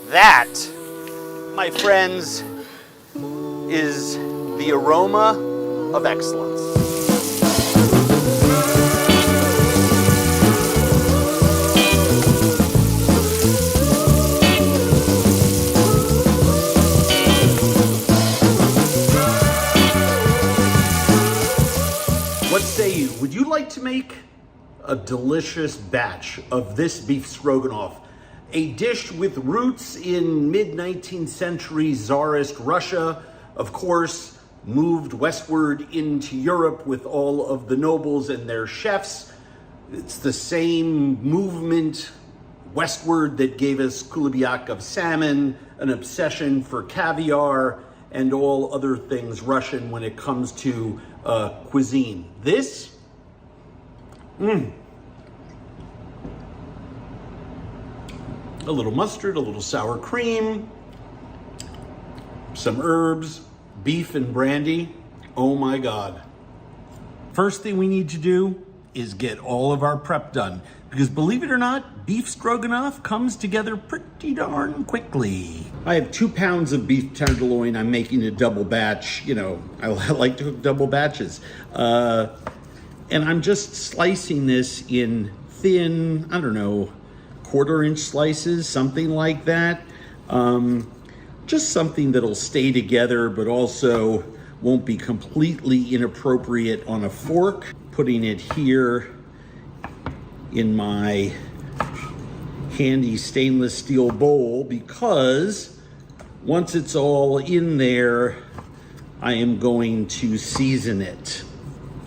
That, my friends, is the aroma of excellence. What say you? Would you like to make a delicious batch of this beef stroganoff? A dish with roots in mid-19th century Tsarist Russia, of course, moved westward into Europe with all of the nobles and their chefs. It's the same movement westward that gave us kulubiak of salmon, an obsession for caviar, and all other things Russian when it comes to cuisine. This, a little mustard, a little sour cream, some herbs, beef and brandy. Oh my God. First thing we need to do is get all of our prep done, because believe it or not, beef stroganoff comes together pretty darn quickly. I have 2 pounds of beef tenderloin. I'm making a double batch. You know, I like to cook double batches. And I'm just slicing this in thin, I don't know, 1/4-inch slices, something like that. Just something that'll stay together, but also won't be completely inappropriate on a fork. Putting it here in my handy stainless steel bowl, because once it's all in there, I am going to season it.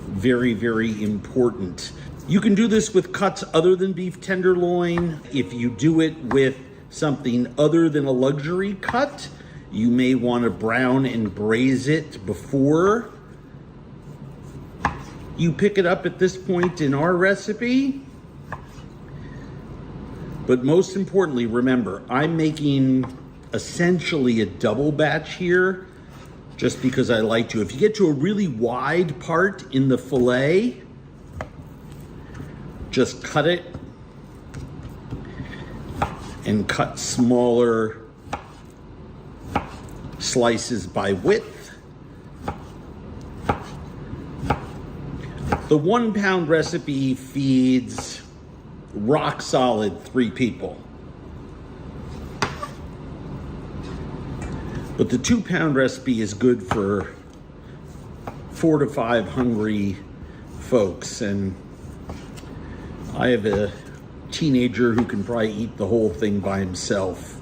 Very, very important. You can do this with cuts other than beef tenderloin. If you do it with something other than a luxury cut, you may want to brown and braise it before you pick it up at this point in our recipe. But most importantly, remember, I'm making essentially a double batch here just because I like to. If you get to a really wide part in the fillet, just cut it and cut smaller slices by width. The 1 pound recipe feeds rock solid 3 people. But the 2 pound recipe is good for 4 to 5 hungry folks. And I have a teenager who can probably eat the whole thing by himself.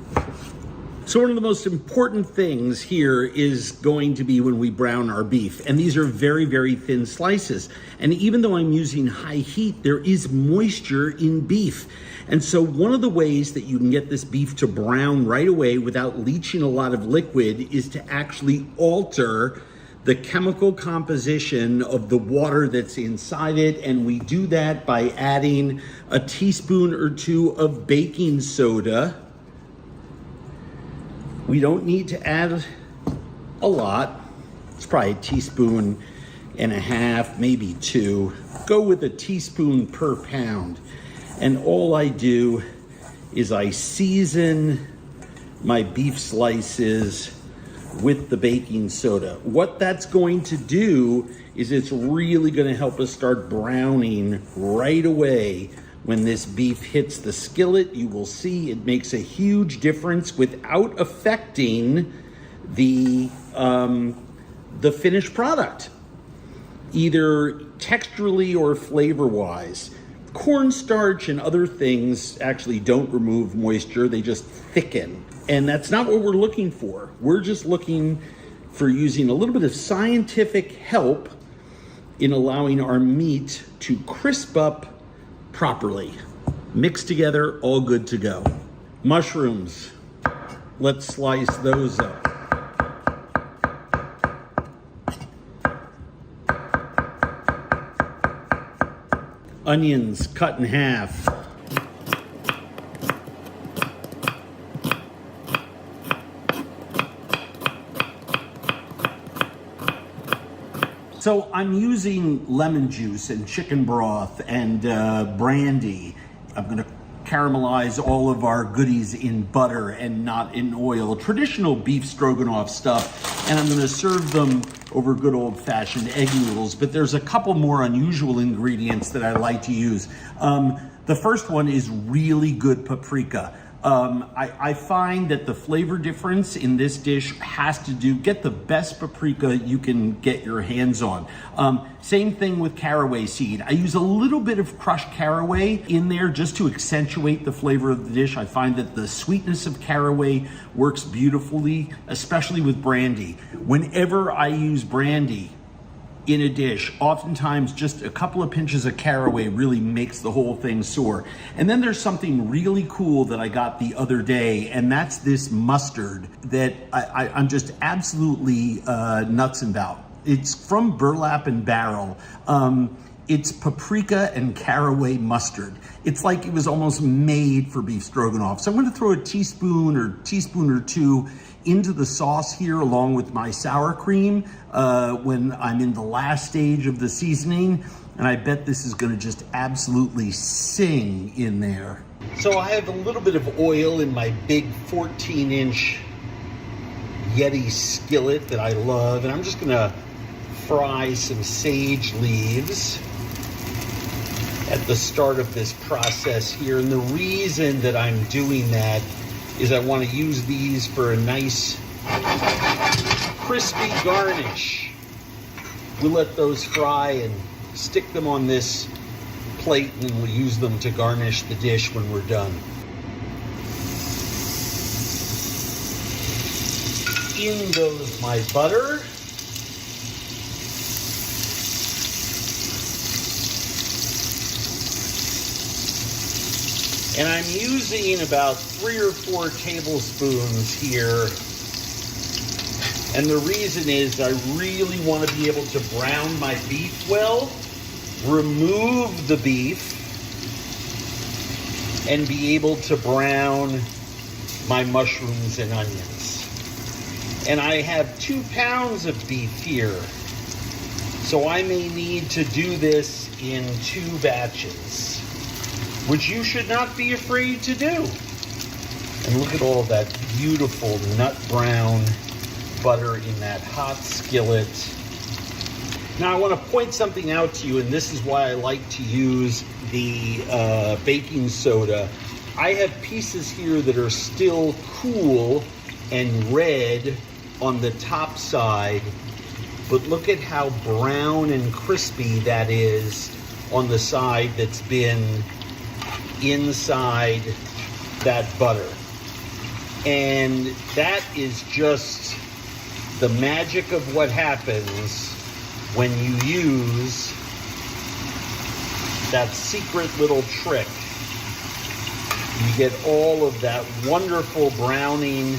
So one of the most important things here is going to be when we brown our beef. And these are very, very thin slices. And even though I'm using high heat, there is moisture in beef. And so one of the ways that you can get this beef to brown right away without leaching a lot of liquid is to actually alter the chemical composition of the water that's inside it. And we do that by adding a teaspoon or 2 of baking soda. We don't need to add a lot. It's probably 1.5 teaspoons, maybe 2. Go with 1 teaspoon per pound. And all I do is I season my beef slices with the baking soda. What that's going to do is it's really going to help us start browning right away. When this beef hits the skillet, you will see it makes a huge difference without affecting the finished product, either texturally or flavor-wise. Cornstarch and other things actually don't remove moisture, they just thicken. And that's not what we're looking for. We're just looking for using a little bit of scientific help in allowing our meat to crisp up properly. Mix together, all good to go. Mushrooms, let's slice those up. Onions cut in half. So I'm using lemon juice and chicken broth and brandy. I'm gonna caramelize all of our goodies in butter and not in oil. Traditional beef stroganoff stuff, and I'm gonna serve them over good old-fashioned egg noodles, but there's a couple more unusual ingredients that I like to use. The first one is really good paprika. I find that the flavor difference in this dish has to do, get the best paprika you can get your hands on. Same thing with caraway seed. I use a little bit of crushed caraway in there just to accentuate the flavor of the dish. I find that the sweetness of caraway works beautifully, especially with brandy. Whenever I use brandy in a dish, oftentimes just a couple of pinches of caraway really makes the whole thing soar. And then there's something really cool that I got the other day, and that's this mustard that I'm just absolutely nuts about. It's from Burlap and Barrel. It's paprika and caraway mustard. It's like it was almost made for beef stroganoff. So I'm gonna throw a teaspoon or two into the sauce here along with my sour cream when I'm in the last stage of the seasoning. And I bet this is gonna just absolutely sing in there. So I have a little bit of oil in my big 14-inch Yeti skillet that I love. And I'm just gonna fry some sage leaves at the start of this process here. And the reason that I'm doing that is I want to use these for a nice crispy garnish. We'll let those fry and stick them on this plate, and we'll use them to garnish the dish when we're done. In goes my butter. And I'm using about 3 or 4 tablespoons here. And the reason is I really want to be able to brown my beef well, remove the beef, and be able to brown my mushrooms and onions. And I have 2 pounds of beef here, so I may need to do this in 2 batches, which you should not be afraid to do. And look at all of that beautiful nut brown butter in that hot skillet. Now I want to point something out to you, and this is why I like to use the baking soda. I have pieces here that are still cool and red on the top side, but look at how brown and crispy that is on the side that's been inside that butter. And that is just the magic of what happens when you use that secret little trick. You get all of that wonderful browning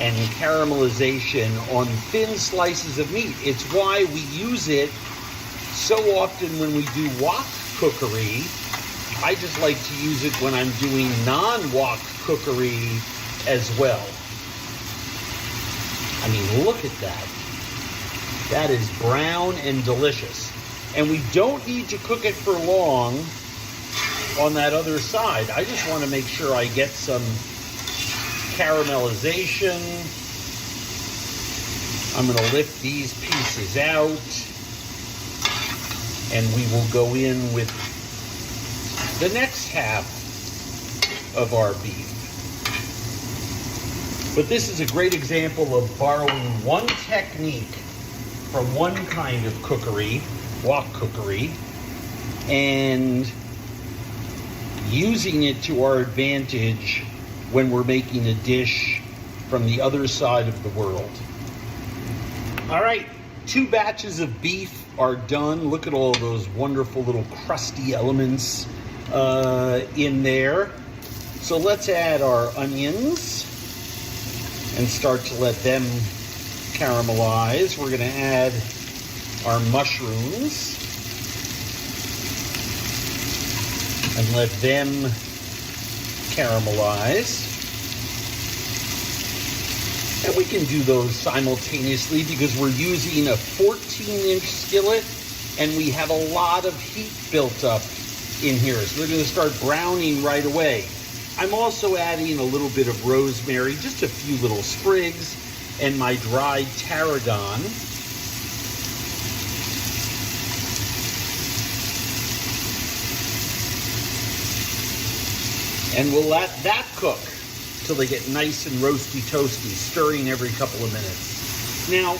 and caramelization on thin slices of meat. It's why we use it so often when we do wok cookery. I just like to use it when I'm doing non-wok cookery as well. I mean, look at that. That is brown and delicious. And we don't need to cook it for long on that other side. I just want to make sure I get some caramelization. I'm going to lift these pieces out, and we will go in with the next half of our beef. But this is a great example of borrowing one technique from one kind of cookery, wok cookery, and using it to our advantage when we're making a dish from the other side of the world. All right, 2 batches of beef are done. Look at all those wonderful little crusty elements in there. So let's add our onions and start to let them caramelize. We're going to add our mushrooms and let them caramelize. And we can do those simultaneously because we're using a 14-inch skillet and we have a lot of heat built up in here. So they're going to start browning right away. I'm also adding a little bit of rosemary, just a few little sprigs, and my dried tarragon. And we'll let that cook till they get nice and roasty toasty, stirring every couple of minutes. Now,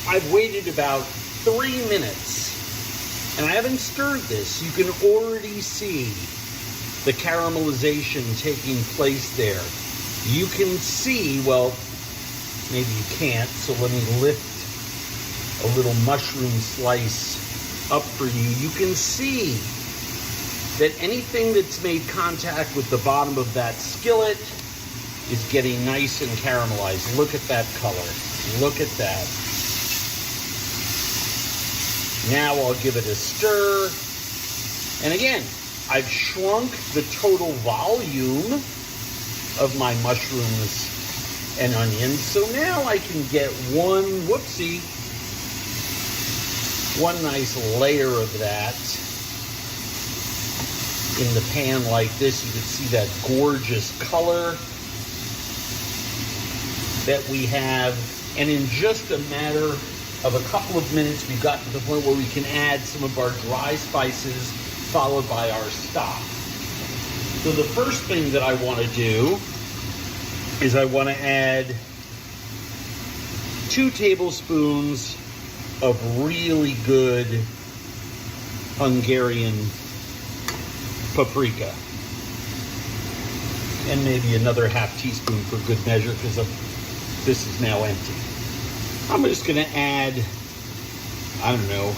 I've waited about 3 minutes, and I haven't stirred this. You can already see the caramelization taking place there. You can see, well, maybe you can't, so let me lift a little mushroom slice up for you. You can see that anything that's made contact with the bottom of that skillet is getting nice and caramelized. Look at that color. Look at that. Now I'll give it a stir. And again, I've shrunk the total volume of my mushrooms and onions. So now I can get one nice layer of that in the pan like this. You can see that gorgeous color that we have. And in just a matter of a couple of minutes, we've gotten to the point where we can add some of our dry spices followed by our stock. So the first thing that I want to do is I want to add 2 tablespoons of really good Hungarian paprika, and maybe another ½ teaspoon for good measure, because this is now empty. I'm just going to add, I don't know,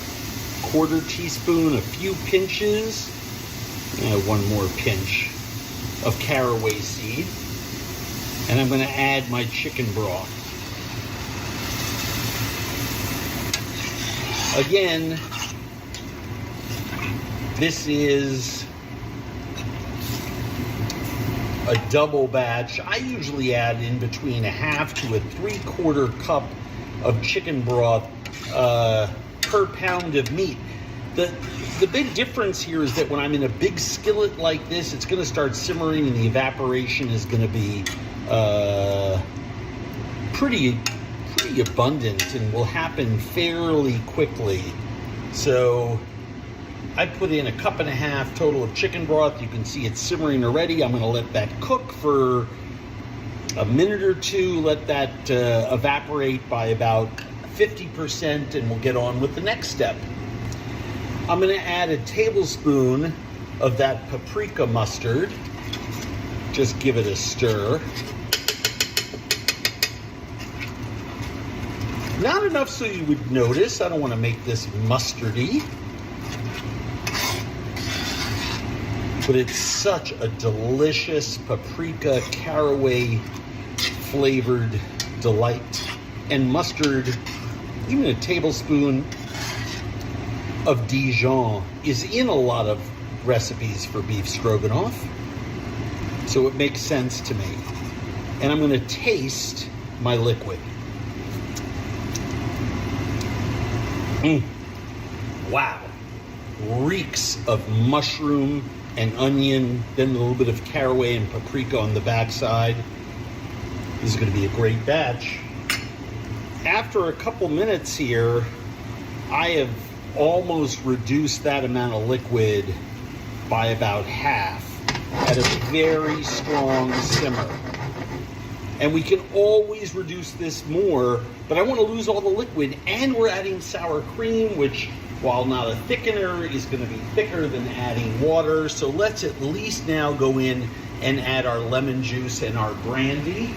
1/4 teaspoon, a few pinches, and 1 more pinch of caraway seed, and I'm going to add my chicken broth. Again, this is a double batch. I usually add in between a ½ to a 3/4 cup of chicken broth per pound of meat. The big difference here is that when I'm in a big skillet like this, it's going to start simmering and the evaporation is going to be pretty abundant and will happen fairly quickly. So I put in a 1.5 cups total of chicken broth. You can see it's simmering already. I'm going to let that cook for a minute or two, let that evaporate by about 50%, and we'll get on with the next step. I'm going to add a tablespoon of that paprika mustard. Just give it a stir. Not enough so you would notice. I don't want to make this mustardy. But it's such a delicious paprika caraway flavored delight. And mustard, even a tablespoon of Dijon, is in a lot of recipes for beef stroganoff. So it makes sense to me. And I'm going to taste my liquid. Wow. Reeks of mushroom and onion, then a little bit of caraway and paprika on the backside. This is going to be a great batch. After a couple minutes here, I have almost reduced that amount of liquid by about half at a very strong simmer. And we can always reduce this more, but I want to lose all the liquid, and we're adding sour cream, which, while not a thickener, is going to be thicker than adding water. So let's at least now go in and add our lemon juice and our brandy.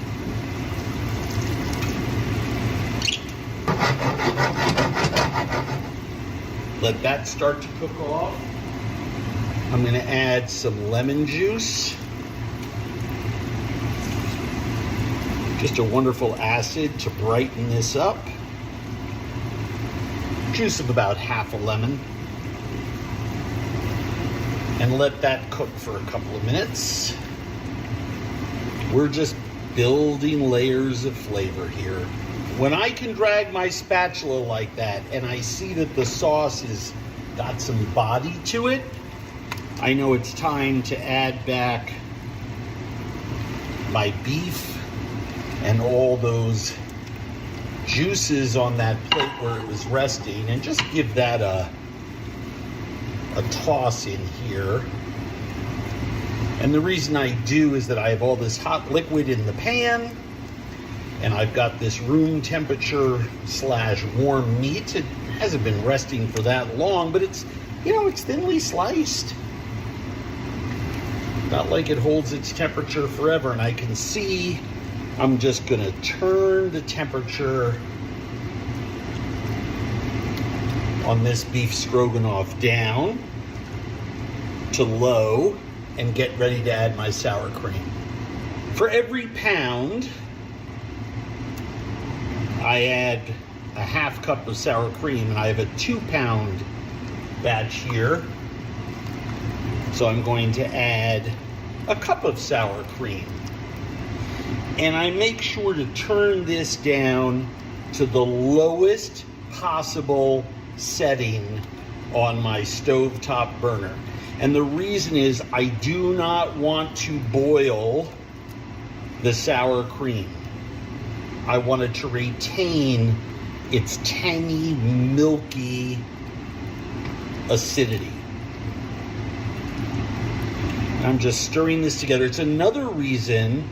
Let that start to cook off. I'm going to add some lemon juice. Just a wonderful acid to brighten this up. Juice of about half a lemon. And let that cook for a couple of minutes. We're just building layers of flavor here. When I can drag my spatula like that and I see that the sauce has got some body to it, I know it's time to add back my beef and all those juices on that plate where it was resting, and just give that a toss in here. And the reason I do is that I have all this hot liquid in the pan, and I've got this room temperature / warm meat. It hasn't been resting for that long, but it's, you know, it's thinly sliced. Not like it holds its temperature forever. And I can see I'm just gonna turn the temperature on this beef stroganoff down to low and get ready to add my sour cream. For every pound, I add a half cup of sour cream, and I have a 2-pound batch here. So I'm going to add a cup of sour cream. And I make sure to turn this down to the lowest possible setting on my stovetop burner. And the reason is I do not want to boil the sour cream. I want it to retain its tangy, milky acidity. I'm just stirring this together. It's another reason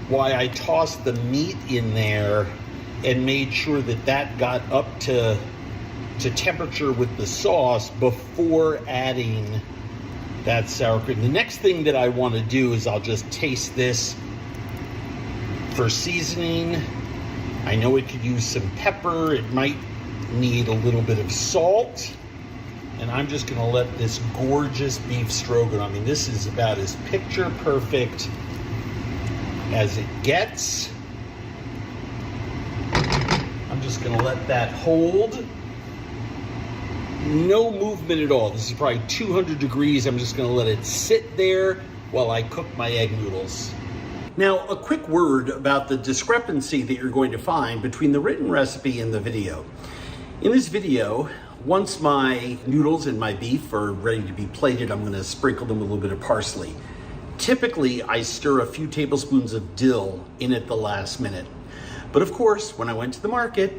why I tossed the meat in there and made sure that that got up to temperature with the sauce before adding that sour cream. The next thing that I want to do is I'll just taste this for seasoning. I know it could use some pepper. It might need a little bit of salt. And I'm just gonna let this gorgeous beef stroganoff, I mean, this is about as picture perfect as it gets. I'm just gonna let that hold. No movement at all. This is probably 200 degrees. I'm just gonna let it sit there while I cook my egg noodles. Now, a quick word about the discrepancy that you're going to find between the written recipe and the video. In this video, once my noodles and my beef are ready to be plated, I'm gonna sprinkle them with a little bit of parsley. Typically, I stir a few tablespoons of dill in at the last minute. But of course, when I went to the market,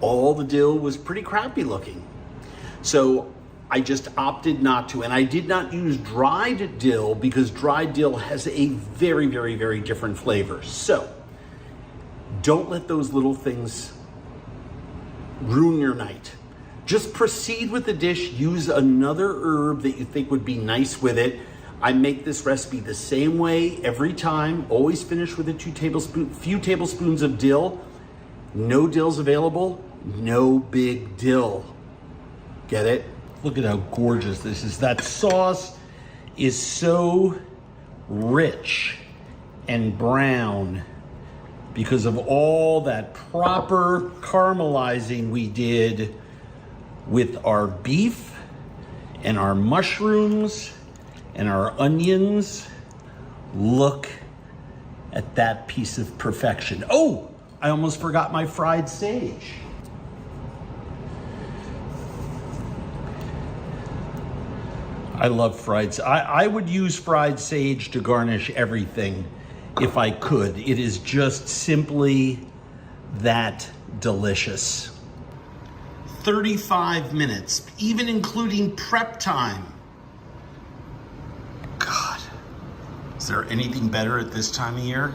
all the dill was pretty crappy looking. So I just opted not to, and I did not use dried dill because dried dill has a very, very, very different flavor. So don't let those little things ruin your night. Just proceed with the dish. Use another herb that you think would be nice with it. I make this recipe the same way every time. Always finish with a few tablespoons of dill. No dill's available, no big dill. Get it? Look at how gorgeous this is. That sauce is so rich and brown because of all that proper caramelizing we did with our beef and our mushrooms and our onions. Look at that piece of perfection. Oh, I almost forgot my fried sage. I love fried sage. I would use fried sage to garnish everything if I could. It is just simply that delicious. 35 minutes, even including prep time. God, is there anything better at this time of year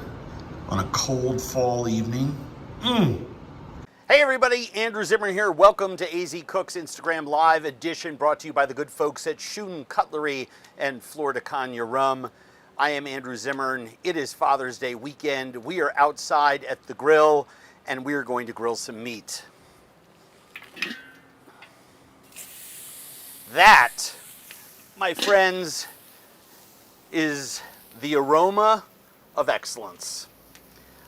on a cold fall evening? Hey everybody, Andrew Zimmern here. Welcome to AZ Cooks Instagram Live edition, brought to you by the good folks at Schoon Cutlery and Florida Cognac Rum. I am Andrew Zimmern. It is Father's Day weekend. We are outside at the grill and we are going to grill some meat. That, my friends, is the aroma of excellence.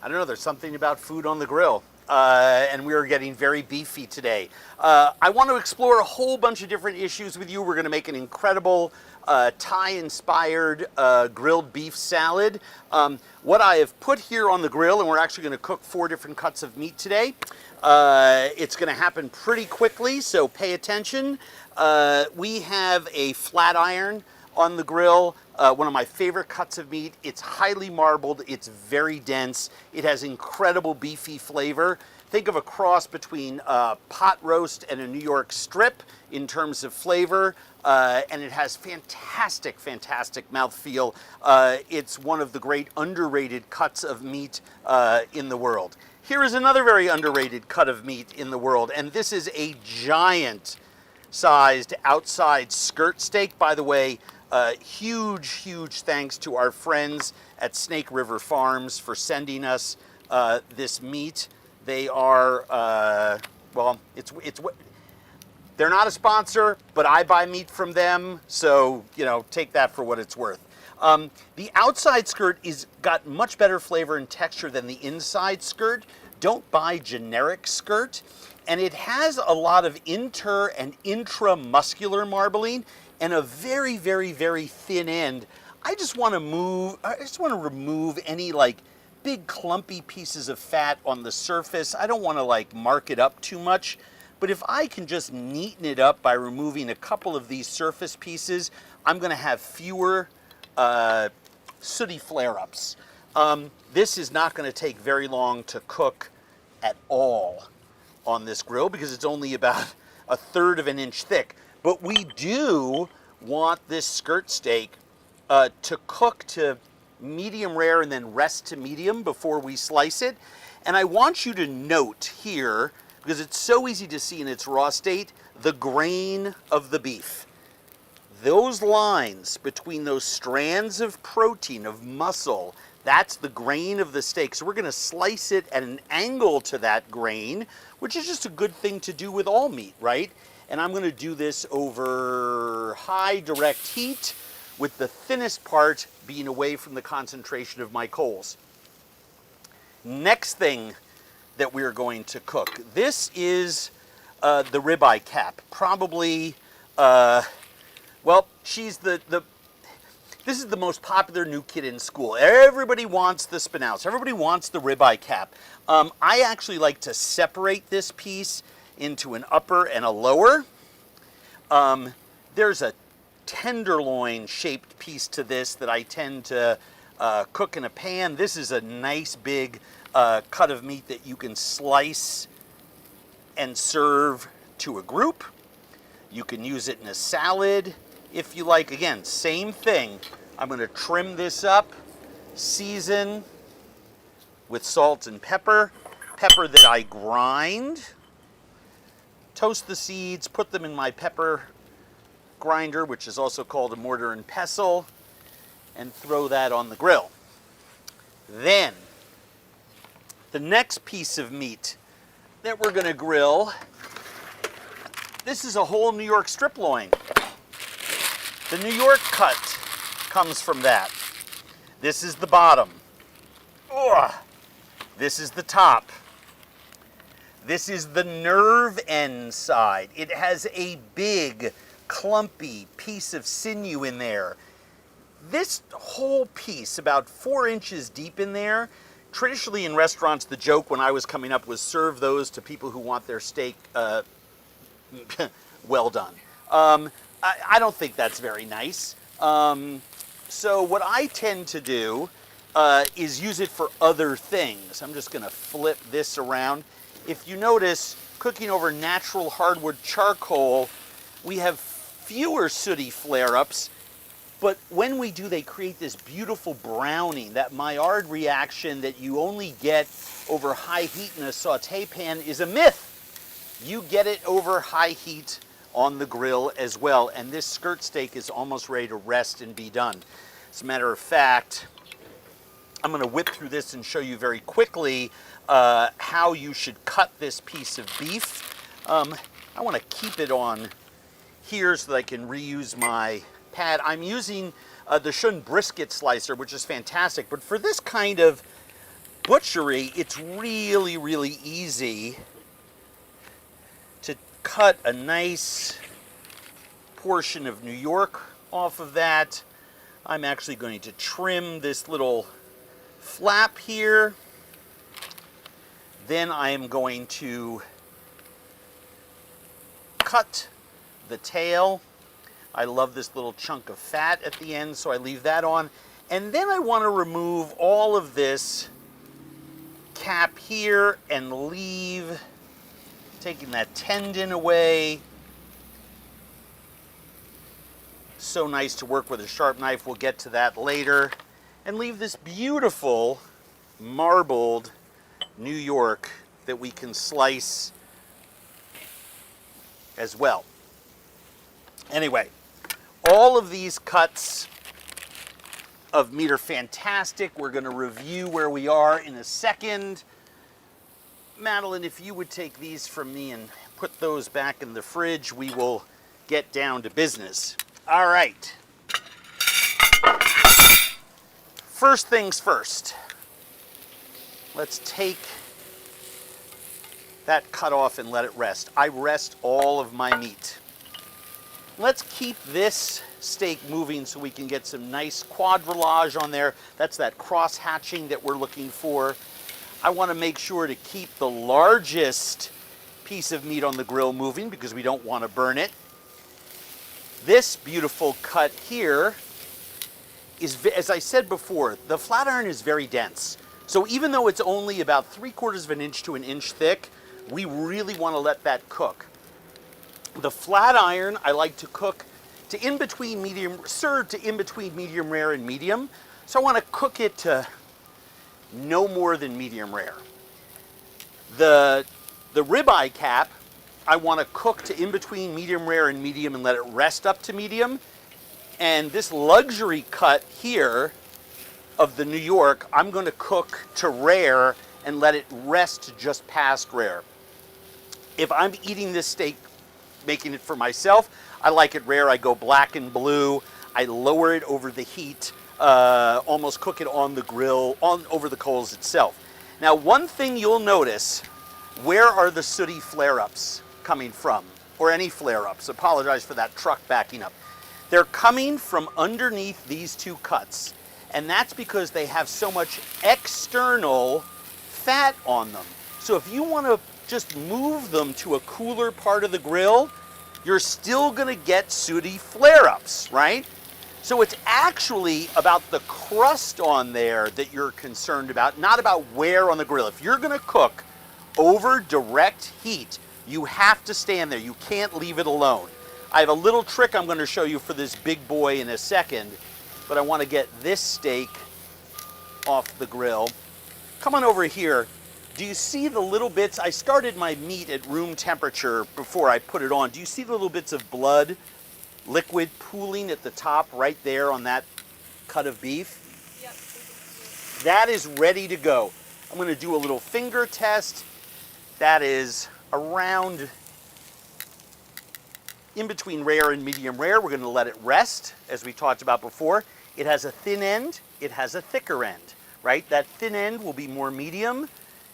I don't know, there's something about food on the grill. And we are getting very beefy today. I want to explore a whole bunch of different issues with you. We're going to make an incredible Thai-inspired grilled beef salad. What I have put here on the grill, and we're actually going to cook 4 different cuts of meat today. It's going to happen pretty quickly, so pay attention. We have a flat iron on the grill. One of my favorite cuts of meat. It's highly marbled, it's very dense, it has incredible beefy flavor. Think of a cross between pot roast and a New York strip in terms of flavor, and it has fantastic, fantastic mouthfeel. It's one of the great underrated cuts of meat in the world. Here is another very underrated cut of meat in the world, and this is a giant sized outside skirt steak. By the way, huge, huge thanks to our friends at Snake River Farms for sending us this meat. They are, well, they're not a sponsor, but I buy meat from them, so, you know, take that for what it's worth. The outside skirt is got much better flavor and texture than the inside skirt. Don't buy generic skirt. And it has a lot of inter and intramuscular marbling and a very, very, very thin end. I just want to remove any like big clumpy pieces of fat on the surface. I don't want to like mark it up too much. But if I can just neaten it up by removing a couple of these surface pieces, I'm going to have fewer sooty flare-ups. This is not going to take very long to cook at all on this grill because it's only about 1/3 of an inch thick. But we do want this skirt steak to cook to medium rare and then rest to medium before we slice it. And I want you to note here, because it's so easy to see in its raw state, the grain of the beef. Those lines between those strands of protein, of muscle, that's the grain of the steak. So we're going to slice it at an angle to that grain, which is just a good thing to do with all meat, right? And I'm going to do this over high direct heat with the thinnest part being away from the concentration of my coals. Next thing that we're going to cook. This is the ribeye cap. Probably, well, she's this is the most popular new kid in school. Everybody wants the spinouts. Everybody wants the ribeye cap. I actually like to separate this piece into an upper and a lower. There's a tenderloin shaped piece to this that I tend to cook in a pan. This is a nice big cut of meat that you can slice and serve to a group. You can use it in a salad if you like. Again, same thing. I'm going to trim this up, season with salt and pepper that I grind, toast the seeds, put them in my pepper grinder, which is also called a mortar and pestle, and throw that on the grill. Then, the next piece of meat that we're going to grill, this is a whole New York strip loin. The New York cut comes from that. This is the bottom. Ugh. This is the top. This is the nerve end side. It has a big, clumpy piece of sinew in there. This whole piece, about 4 inches deep in there, traditionally in restaurants, the joke when I was coming up was serve those to people who want their steak well done. I don't think that's very nice. So what I tend to do is use it for other things. I'm just going to flip this around. If you notice, cooking over natural hardwood charcoal, we have fewer sooty flare-ups, but when we do, they create this beautiful browning. That Maillard reaction that you only get over high heat in a saute pan is a myth. You get it over high heat on the grill as well, and this skirt steak is almost ready to rest and be done. As a matter of fact, I'm going to whip through this and show you very quickly how you should cut this piece of beef. I want to keep it on here so that I can reuse my pad. I'm using the Shun brisket slicer, which is fantastic, but for this kind of butchery, it's really, really easy to cut a nice portion of New York off of that. I'm actually going to trim this little flap here. Then I am going to cut the tail. I love this little chunk of fat at the end, so I leave that on. And then I want to remove all of this cap here and leave, taking that tendon away. So nice to work with a sharp knife. We'll get to that later. And leave this beautiful marbled New York that we can slice as well. Anyway, all of these cuts of meat are fantastic. We're going to review where we are in a second. Madeline, if you would take these from me and put those back in the fridge, we will get down to business. All right. First things first. Let's take that cut off and let it rest. I rest all of my meat. Let's keep this steak moving so we can get some nice quadrillage on there. That's that cross hatching that we're looking for. I want to make sure to keep the largest piece of meat on the grill moving because we don't want to burn it. This beautiful cut here is, as I said before, the flat iron is very dense. So even though it's only about 3/4 of an inch to an inch thick, we really want to let that cook. The flat iron I like to cook to in between medium, serve to in between medium rare and medium. So I want to cook it to no more than medium rare. The ribeye cap, I want to cook to in between medium rare and medium and let it rest up to medium. And this luxury cut here of the New York, I'm going to cook to rare and let it rest to just past rare. If I'm eating this steak, making it for myself, I like it rare. I go black and blue. I lower it over the heat, almost cook it on the grill, over the coals itself. Now, one thing you'll notice, where are the sooty flare-ups coming from? Or any flare-ups? Apologize for that truck backing up. They're coming from underneath these two cuts. And that's because they have so much external fat on them. So if you want to just move them to a cooler part of the grill, you're still going to get sooty flare-ups, right? So it's actually about the crust on there that you're concerned about, not about where on the grill. If you're going to cook over direct heat, you have to stand there. You can't leave it alone. I have a little trick I'm going to show you for this big boy in a second, but I want to get this steak off the grill. Come on over here. Do you see the little bits? I started my meat at room temperature before I put it on. Do you see the little bits of blood, liquid pooling at the top right there on that cut of beef? Yep. That is ready to go. I'm going to do a little finger test. That is around in between rare and medium rare. We're going to let it rest, as we talked about before. It has a thin end, it has a thicker end, right? That thin end will be more medium,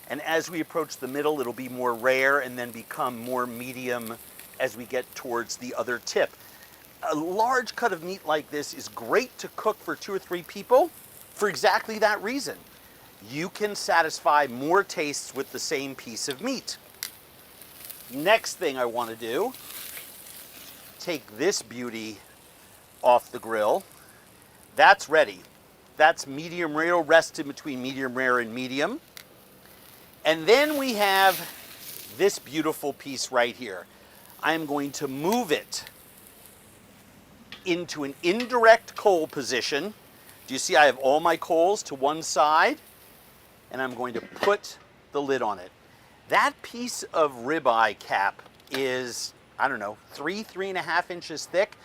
and as we approach the middle, it'll be more rare and then become more medium as we get towards the other tip. A large cut of meat like this is great to cook for 2 or 3 people for exactly that reason. You can satisfy more tastes with the same piece of meat. Next thing I want to do, take this beauty off the grill. That's ready. That's medium rare, rested between medium rare and medium. And then we have this beautiful piece right here. I am going to move it into an indirect coal position. Do you see I have all my coals to one side? And I'm going to put the lid on it. That piece of ribeye cap is, I don't know, 3.5 inches thick.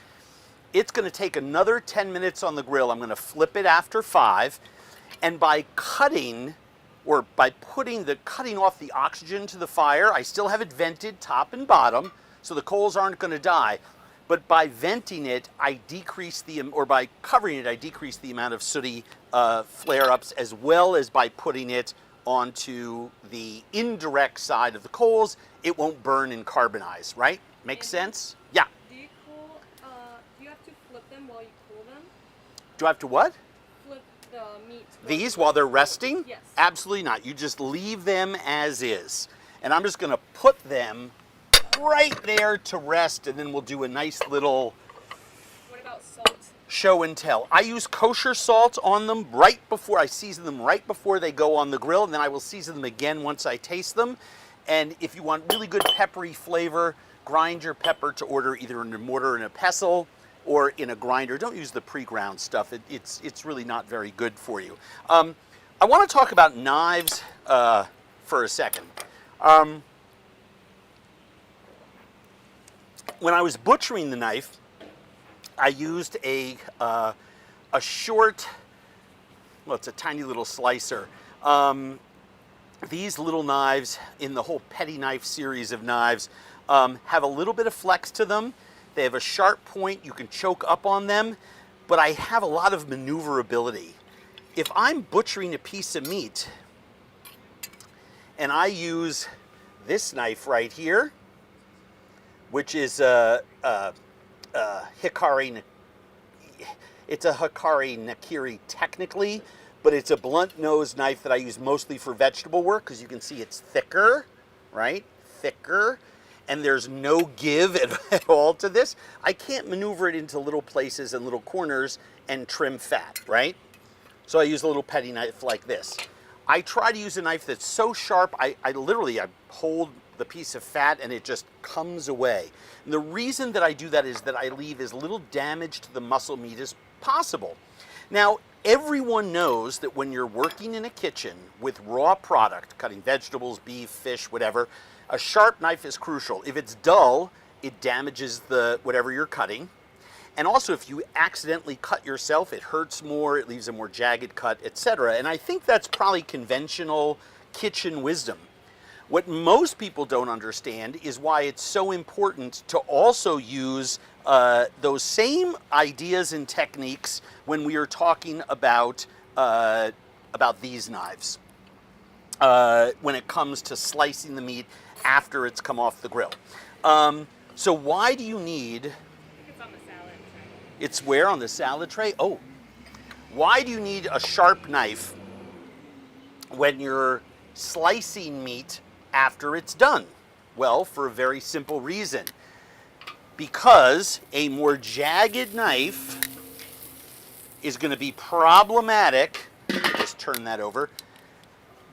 It's going to take another 10 minutes on the grill. I'm going to flip it after 5. And by cutting, or by cutting off the oxygen to the fire, I still have it vented top and bottom, so the coals aren't going to die. But by venting it, I decrease or by covering it, I decrease the amount of sooty flare-ups, as well as by putting it onto the indirect side of the coals. It won't burn and carbonize, right? Makes sense? Yeah. Do you have to flip them while you cool them? Do I have to what? Flip the meat. These while they're resting? Yes. Absolutely not. You just leave them as is. And I'm just going to put them right there to rest, and then we'll do a nice little show and tell. I use kosher salt on them right before I season them, right before they go on the grill, and then I will season them again once I taste them. And if you want really good peppery flavor, grind your pepper to order either in a mortar and a pestle or in a grinder. Don't use the pre-ground stuff. It's really not very good for you. I want to talk about knives for a second. When I was butchering the knife, I used a short, well, it's a tiny little slicer. These little knives in the whole petty knife series of knives have a little bit of flex to them. They have a sharp point. You can choke up on them, but I have a lot of maneuverability. If I'm butchering a piece of meat and I use this knife right here, which is a Hikari, it's a Hikari Nakiri technically, but it's a blunt nose knife that I use mostly for vegetable work because you can see it's thicker, right? Thicker, and there's no give at all to this. I can't maneuver it into little places and little corners and trim fat, right? So I use a little petty knife like this. I try to use a knife that's so sharp, I literally hold the piece of fat and it just comes away. And the reason that I do that is that I leave as little damage to the muscle meat as possible. Now, everyone knows that when you're working in a kitchen with raw product, cutting vegetables, beef, fish, whatever, a sharp knife is crucial. If it's dull, it damages whatever you're cutting. And also, if you accidentally cut yourself, it hurts more, it leaves a more jagged cut, etc. And I think that's probably conventional kitchen wisdom. What most people don't understand is why it's so important to also use those same ideas and techniques when we are talking about these knives, when it comes to slicing the meat after it's come off the grill. So why do you need... It's on the salad tray. It's where? On the salad tray? Oh. Why do you need a sharp knife when you're slicing meat after it's done? Well, for a very simple reason. Because a more jagged knife is going to be problematic. Just turn that over.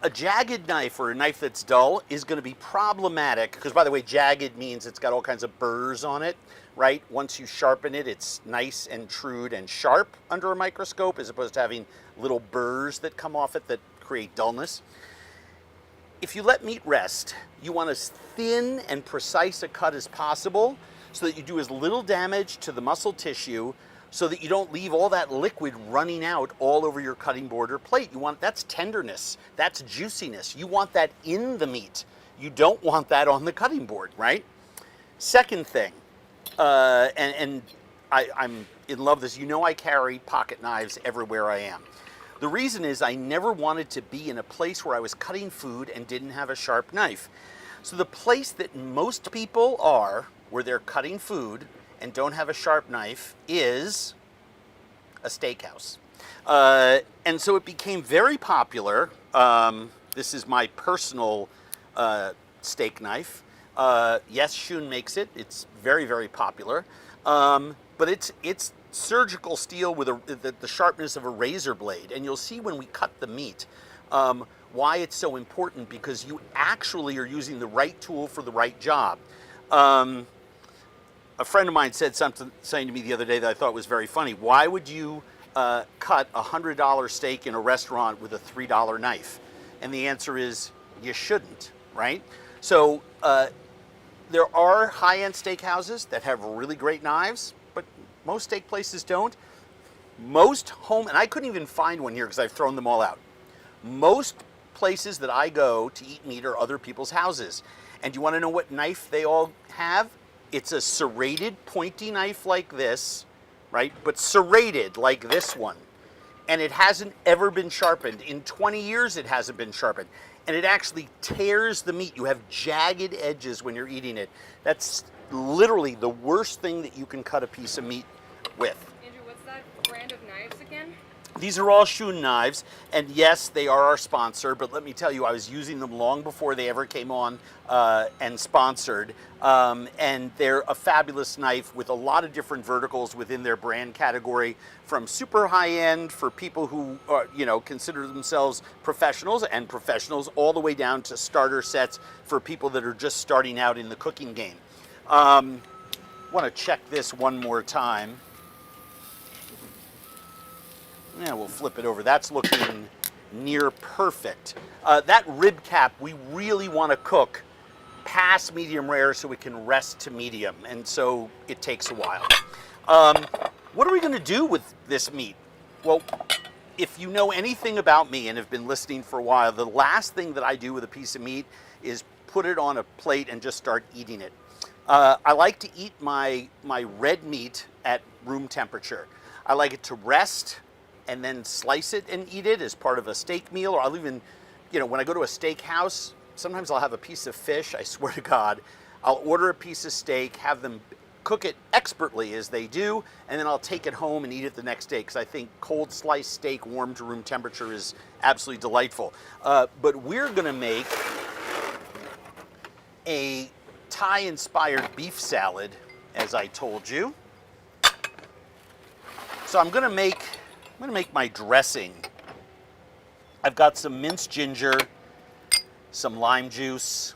A jagged knife or a knife that's dull is going to be problematic because, by the way, jagged means it's got all kinds of burrs on it, right? Once you sharpen it, it's nice and true and sharp under a microscope as opposed to having little burrs that come off it that create dullness. If you let meat rest, you want as thin and precise a cut as possible so that you do as little damage to the muscle tissue so that you don't leave all that liquid running out all over your cutting board or plate. That's tenderness, that's juiciness. You want that in the meat. You don't want that on the cutting board, right? Second thing, I'm in love with this. You know I carry pocket knives everywhere I am. The reason is I never wanted to be in a place where I was cutting food and didn't have a sharp knife. So the place that most people are, where they're cutting food and don't have a sharp knife, is a steakhouse. And so it became very popular. This is my personal steak knife. Yes, Shun makes it. It's very, very popular. But it's surgical steel with the sharpness of a razor blade. And you'll see when we cut the meat why it's so important, because you actually are using the right tool for the right job. A friend of mine said something to me the other day that I thought was very funny. Why would you cut a $100 steak in a restaurant with a $3 knife? And the answer is you shouldn't, right? So there are high-end steakhouses that have really great knives, but most steak places don't. Most home, and I couldn't even find one here because I've thrown them all out. Most places that I go to eat meat are other people's houses. And you want to know what knife they all have? It's a serrated, pointy knife like this, right? But serrated like this one. And it hasn't ever been sharpened. In 20 years, it hasn't been sharpened. And it actually tears the meat. You have jagged edges when you're eating it. That's literally the worst thing that you can cut a piece of meat with. Andrew, what's that brand of knives again? These are all Schoen knives, and yes, they are our sponsor, but let me tell you, I was using them long before they ever came on and sponsored. And they're a fabulous knife with a lot of different verticals within their brand category, from super high-end for people who are, consider themselves professionals, all the way down to starter sets for people that are just starting out in the cooking game. Want to check this one more time. Yeah, we'll flip it over. That's looking near perfect. That rib cap, we really want to cook past medium rare so we can rest to medium, and so it takes a while. What are we going to do with this meat? Well, if you know anything about me and have been listening for a while, the last thing that I do with a piece of meat is put it on a plate and just start eating it. I like to eat my red meat at room temperature. I like it to rest and then slice it and eat it as part of a steak meal. Or I'll even, when I go to a steakhouse, sometimes I'll have a piece of fish, I swear to God. I'll order a piece of steak, have them cook it expertly as they do, and then I'll take it home and eat it the next day, because I think cold sliced steak warm to room temperature is absolutely delightful. But we're gonna make a Thai-inspired beef salad, as I told you. So I'm gonna make my dressing. I've got some minced ginger, some lime juice,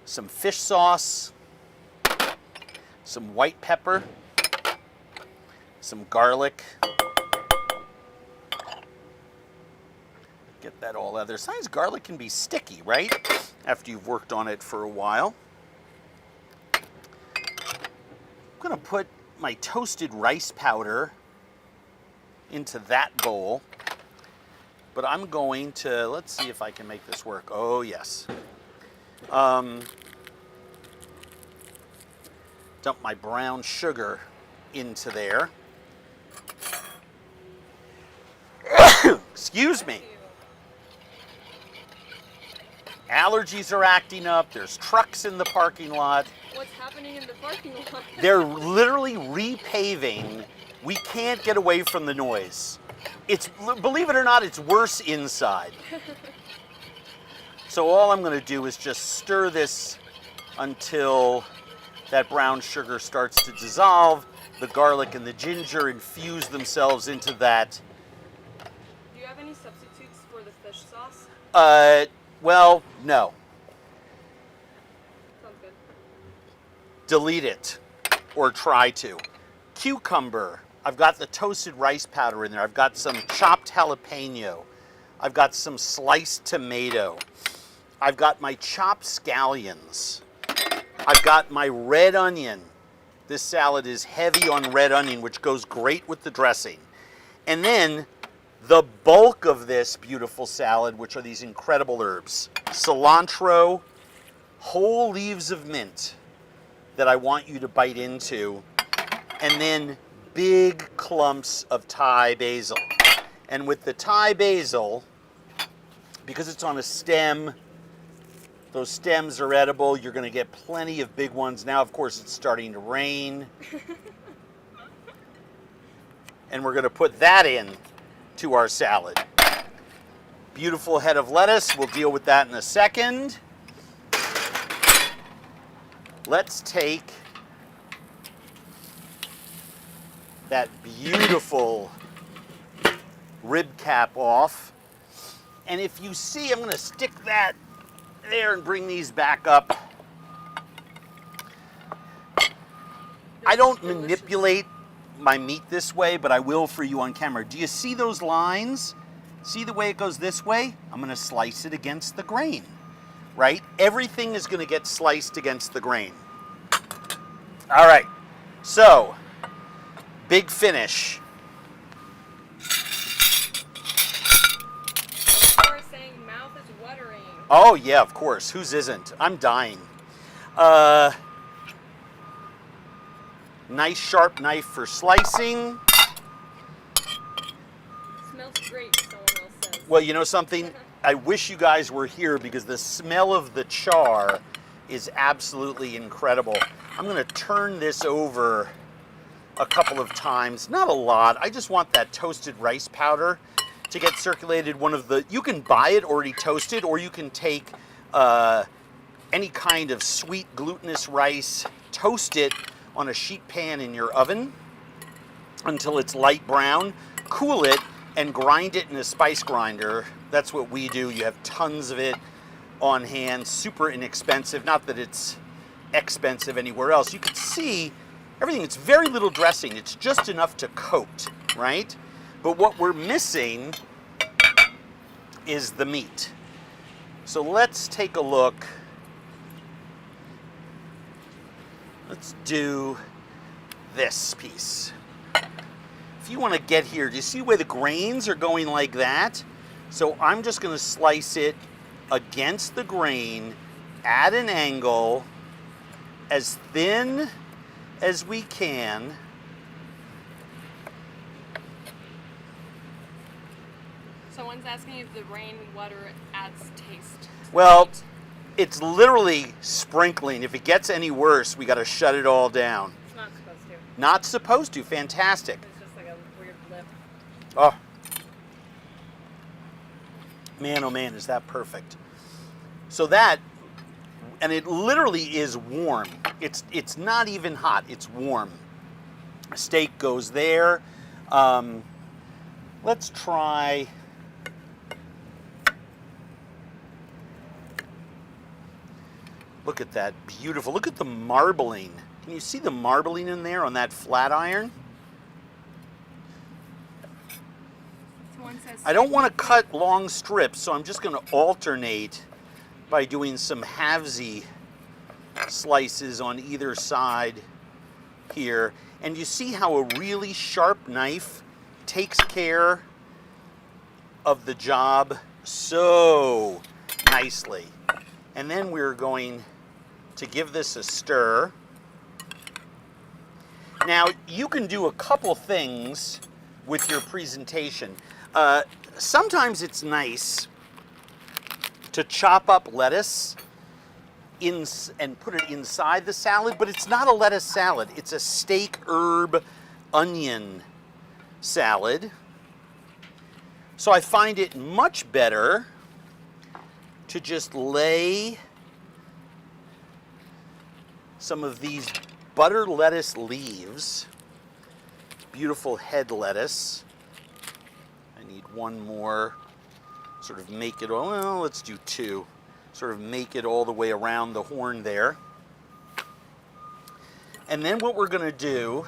some fish sauce, some white pepper, some garlic. Get that all out there. Sometimes garlic can be sticky, right? After you've worked on it for a while. I'm gonna put my toasted rice powder into that bowl, but I'm going to, let's see if I can make this work. Oh yes. Dump my brown sugar into there. Excuse me. Allergies are acting up. There's trucks in the parking lot. What's happening in the parking lot? They're literally repaving. We can't get away from the noise. Believe it or not, it's worse inside. So all I'm going to do is just stir this until that brown sugar starts to dissolve. The garlic and the ginger infuse themselves into that. Do you have any substitutes for the fish sauce? Well, no. Sounds good. Delete it, or try to. Cucumber. I've got the toasted rice powder in there. I've got some chopped jalapeno. I've got some sliced tomato. I've got my chopped scallions. I've got my red onion. This salad is heavy on red onion, which goes great with the dressing. And then the bulk of this beautiful salad, which are these incredible herbs. Cilantro, whole leaves of mint that I want you to bite into, and then big clumps of Thai basil. And with the Thai basil, because it's on a stem, those stems are edible. You're going to get plenty of big ones. Now, of course, it's starting to rain. And we're going to put that in to our salad. Beautiful head of lettuce. We'll deal with that in a second. Let's take that beautiful rib cap off. And if you see, I'm going to stick that there and bring these back up. I don't manipulate my meat this way, but I will for you on camera. Do you see those lines? See the way it goes this way? I'm going to slice it against the grain, right? Everything is going to get sliced against the grain. All right, so big finish. You were saying mouth is watering. Oh yeah, of course. Whose isn't? I'm dying. Nice sharp knife for slicing. Smells great, someone else says. Well, you know something? I wish you guys were here because the smell of the char is absolutely incredible. I'm going to turn this over a couple of times, not a lot. I just want that toasted rice powder to get circulated. You can buy it already toasted, or you can take any kind of sweet glutinous rice, toast it on a sheet pan in your oven until it's light brown, cool it, and grind it in a spice grinder. That's what we do. You have tons of it on hand, super inexpensive. Not that it's expensive anywhere else. You can see everything. It's very little dressing. It's just enough to coat, right? But what we're missing is the meat. So let's take a look. Let's do this piece. If you want to get here, do you see where the grains are going like that? So I'm just going to slice it against the grain at an angle as thin as we can. Someone's asking if the rainwater adds taste. Well, it's literally sprinkling. If it gets any worse, we got to shut it all down. It's not supposed to. Not supposed to. Fantastic. It's just like a weird lip. Oh. Man, oh man, is that perfect. So that, and it literally is warm. It's not even hot, it's warm. Steak goes there. Let's try, look at that, beautiful. Look at the marbling. Can you see the marbling in there on that flat iron? I don't want to cut long strips, so I'm just going to alternate by doing some halvesy slices on either side here. And you see how a really sharp knife takes care of the job so nicely. And then we're going to give this a stir. Now, you can do a couple things with your presentation. Sometimes it's nice to chop up lettuce and put it inside the salad, but it's not a lettuce salad. It's a steak, herb, onion salad. So I find it much better to just lay some of these butter lettuce leaves, beautiful head lettuce. I need one more, sort of make it, well, let's do two. Sort of make it all the way around the horn there. And then what we're going to do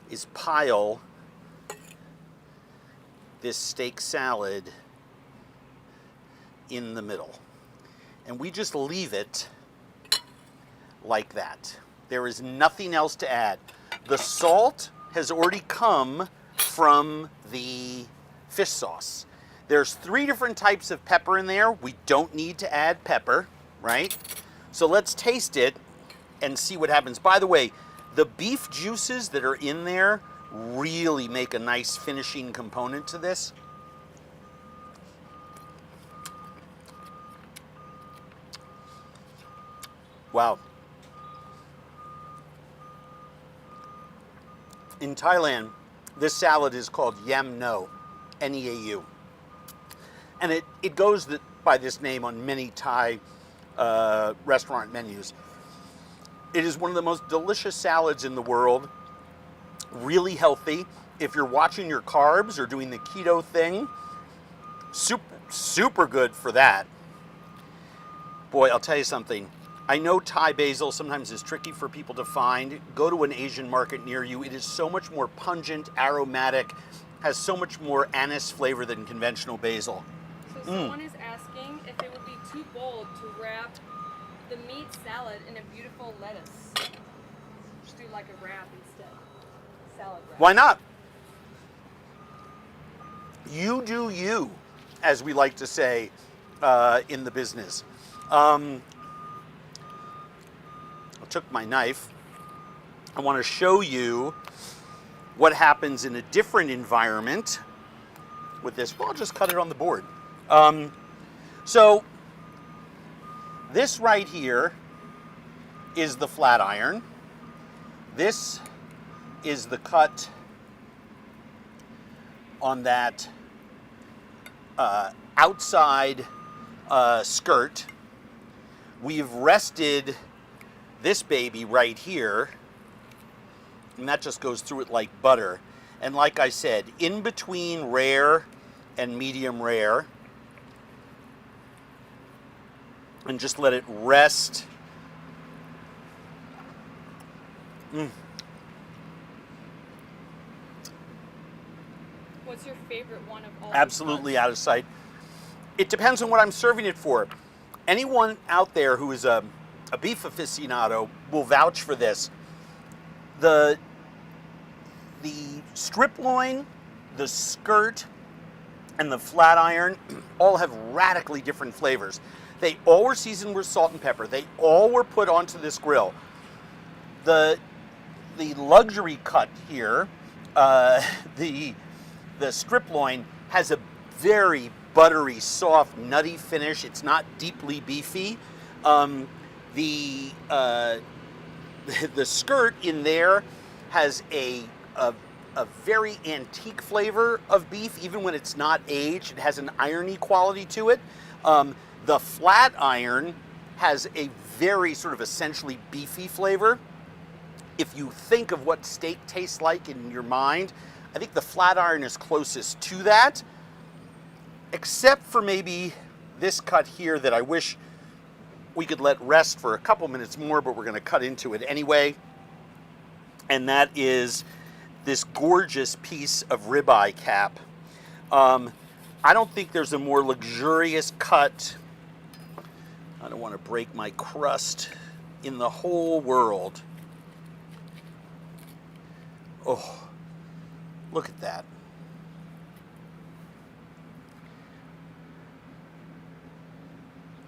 is pile this steak salad in the middle. And we just leave it like that. There is nothing else to add. The salt has already come from the fish sauce. There's 3 different types of pepper in there. We don't need to add pepper, right? So let's taste it and see what happens. By the way, the beef juices that are in there really make a nice finishing component to this. Wow. In Thailand, this salad is called Yam No, N-E-A-U. And it goes by this name on many Thai restaurant menus. It is one of the most delicious salads in the world, really healthy. If you're watching your carbs or doing the keto thing, super good for that. Boy, I'll tell you something. I know Thai basil sometimes is tricky for people to find. Go to an Asian market near you. It is so much more pungent, aromatic, has so much more anise flavor than conventional basil. So someone is asking if it would be too bold to wrap the meat salad in a beautiful lettuce. Just do like a wrap instead. Salad wrap. Why not? You do you, as we like to say in the business. I took my knife. I want to show you what happens in a different environment with this. Well, I'll just cut it on the board. So this right here is the flat iron. This is the cut on that outside skirt. We've rested this baby right here, and that just goes through it like butter. And like I said, in between rare and medium rare, and just let it rest. What's your favorite one of all? Absolutely out of sight. It depends on what I'm serving it for. Anyone out there who is a beef aficionado will vouch for this. The strip loin, the skirt, and the flat iron all have radically different flavors. They all were seasoned with salt and pepper. They all were put onto this grill. The luxury cut here, the strip loin, has a very buttery, soft, nutty finish. It's not deeply beefy. The skirt in there has a very antique flavor of beef, even when it's not aged. It has an irony quality to it. The flat iron has a very sort of essentially beefy flavor. If you think of what steak tastes like in your mind, I think the flat iron is closest to that, except for maybe this cut here that I wish we could let rest for a couple minutes more, but we're going to cut into it anyway. And that is this gorgeous piece of ribeye cap. I don't think there's a more luxurious cut, I don't want to break my crust, in the whole world. Oh, look at that.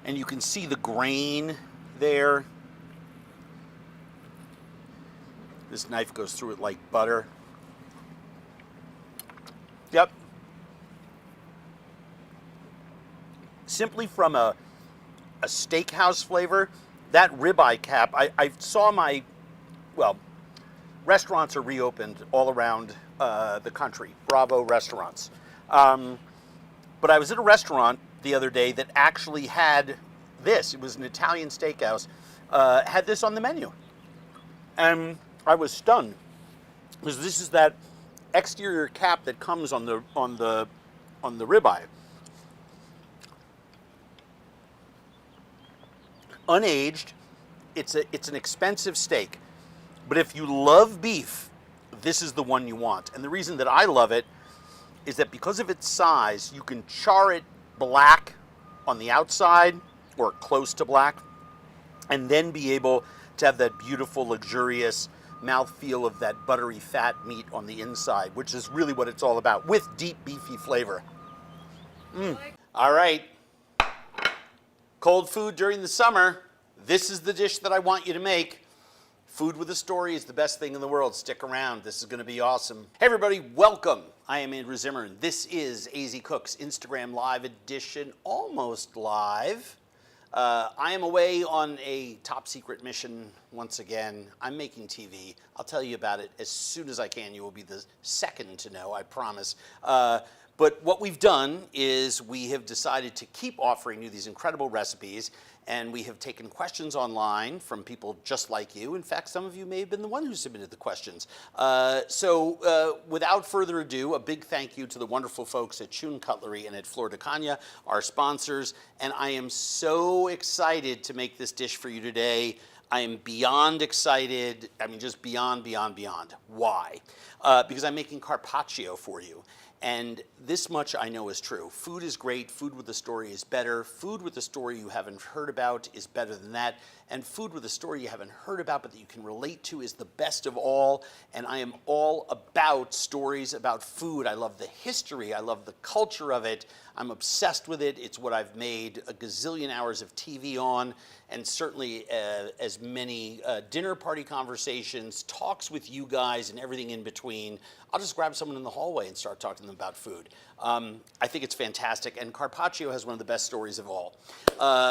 And you can see the grain there. This knife goes through it like butter. Yep. Simply from a steakhouse flavor, that ribeye cap, I saw restaurants are reopened all around the country, Bravo restaurants. But I was at a restaurant the other day that actually had this. It was an Italian steakhouse, had this on the menu. And I was stunned, because this is that exterior cap that comes on the ribeye. Unaged, it's an expensive steak, but if you love beef, this is the one you want. And the reason that I love it is that because of its size, you can char it black on the outside, or close to black, and then be able to have that beautiful, luxurious mouthfeel of that buttery fat meat on the inside, which is really what it's all about, with deep beefy flavor. All right. Cold food during the summer. This is the dish that I want you to make. Food with a story is the best thing in the world. Stick around. This is going to be awesome. Hey everybody, welcome. I am Andrew Zimmern. This is AZ Cooks Instagram Live edition, almost live. I am away on a top secret mission once again. I'm making TV. I'll tell you about it as soon as I can. You will be the second to know, I promise. But what we've done is we have decided to keep offering you these incredible recipes, and we have taken questions online from people just like you. In fact, some of you may have been the one who submitted the questions. So without further ado, a big thank you to the wonderful folks at Chun Cutlery and at Flor de Caña, our sponsors. And I am so excited to make this dish for you today. I am beyond excited. I mean, just beyond, beyond, beyond. Why? Because I'm making carpaccio for you. And this much I know is true. Food is great. Food with a story is better. Food with a story you haven't heard about is better than that. And food with a story you haven't heard about but that you can relate to is the best of all. And I am all about stories about food. I love the history. I love the culture of it. I'm obsessed with it. It's what I've made a gazillion hours of TV on, and certainly as many dinner party conversations, talks with you guys, and everything in between I'll just grab someone in the hallway and start talking to them about food. I think it's fantastic, and Carpaccio has one of the best stories of all.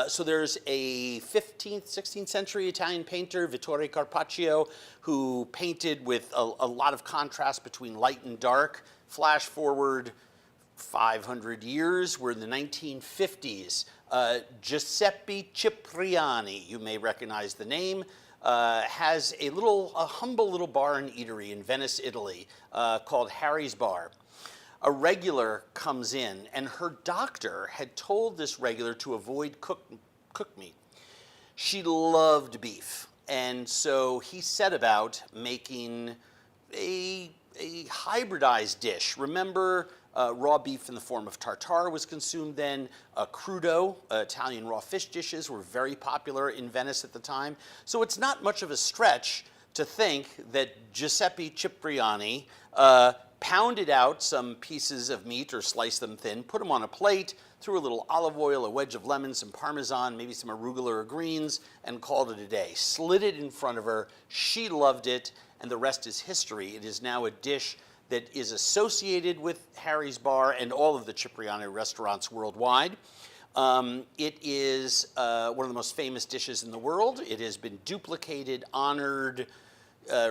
So there's a 15th, 16th century Italian painter, Vittore Carpaccio, who painted with a lot of contrast between light and dark. Flash forward 500 years, we're in the 1950s. Giuseppe Cipriani, you may recognize the name, has a humble little bar and eatery in Venice, Italy, called Harry's Bar. A regular comes in, and her doctor had told this regular to avoid cooked meat. She loved beef, and so he set about making a hybridized dish. Remember, raw beef in the form of tartare was consumed then. Crudo, Italian raw fish dishes, were very popular in Venice at the time. So it's not much of a stretch to think that Giuseppe Cipriani pounded out some pieces of meat or sliced them thin, put them on a plate, threw a little olive oil, a wedge of lemon, some Parmesan, maybe some arugula or greens, and called it a day. Slid it in front of her. She loved it, and the rest is history. It is now a dish that is associated with Harry's Bar and all of the Cipriani restaurants worldwide. It is one of the most famous dishes in the world. It has been duplicated, honored,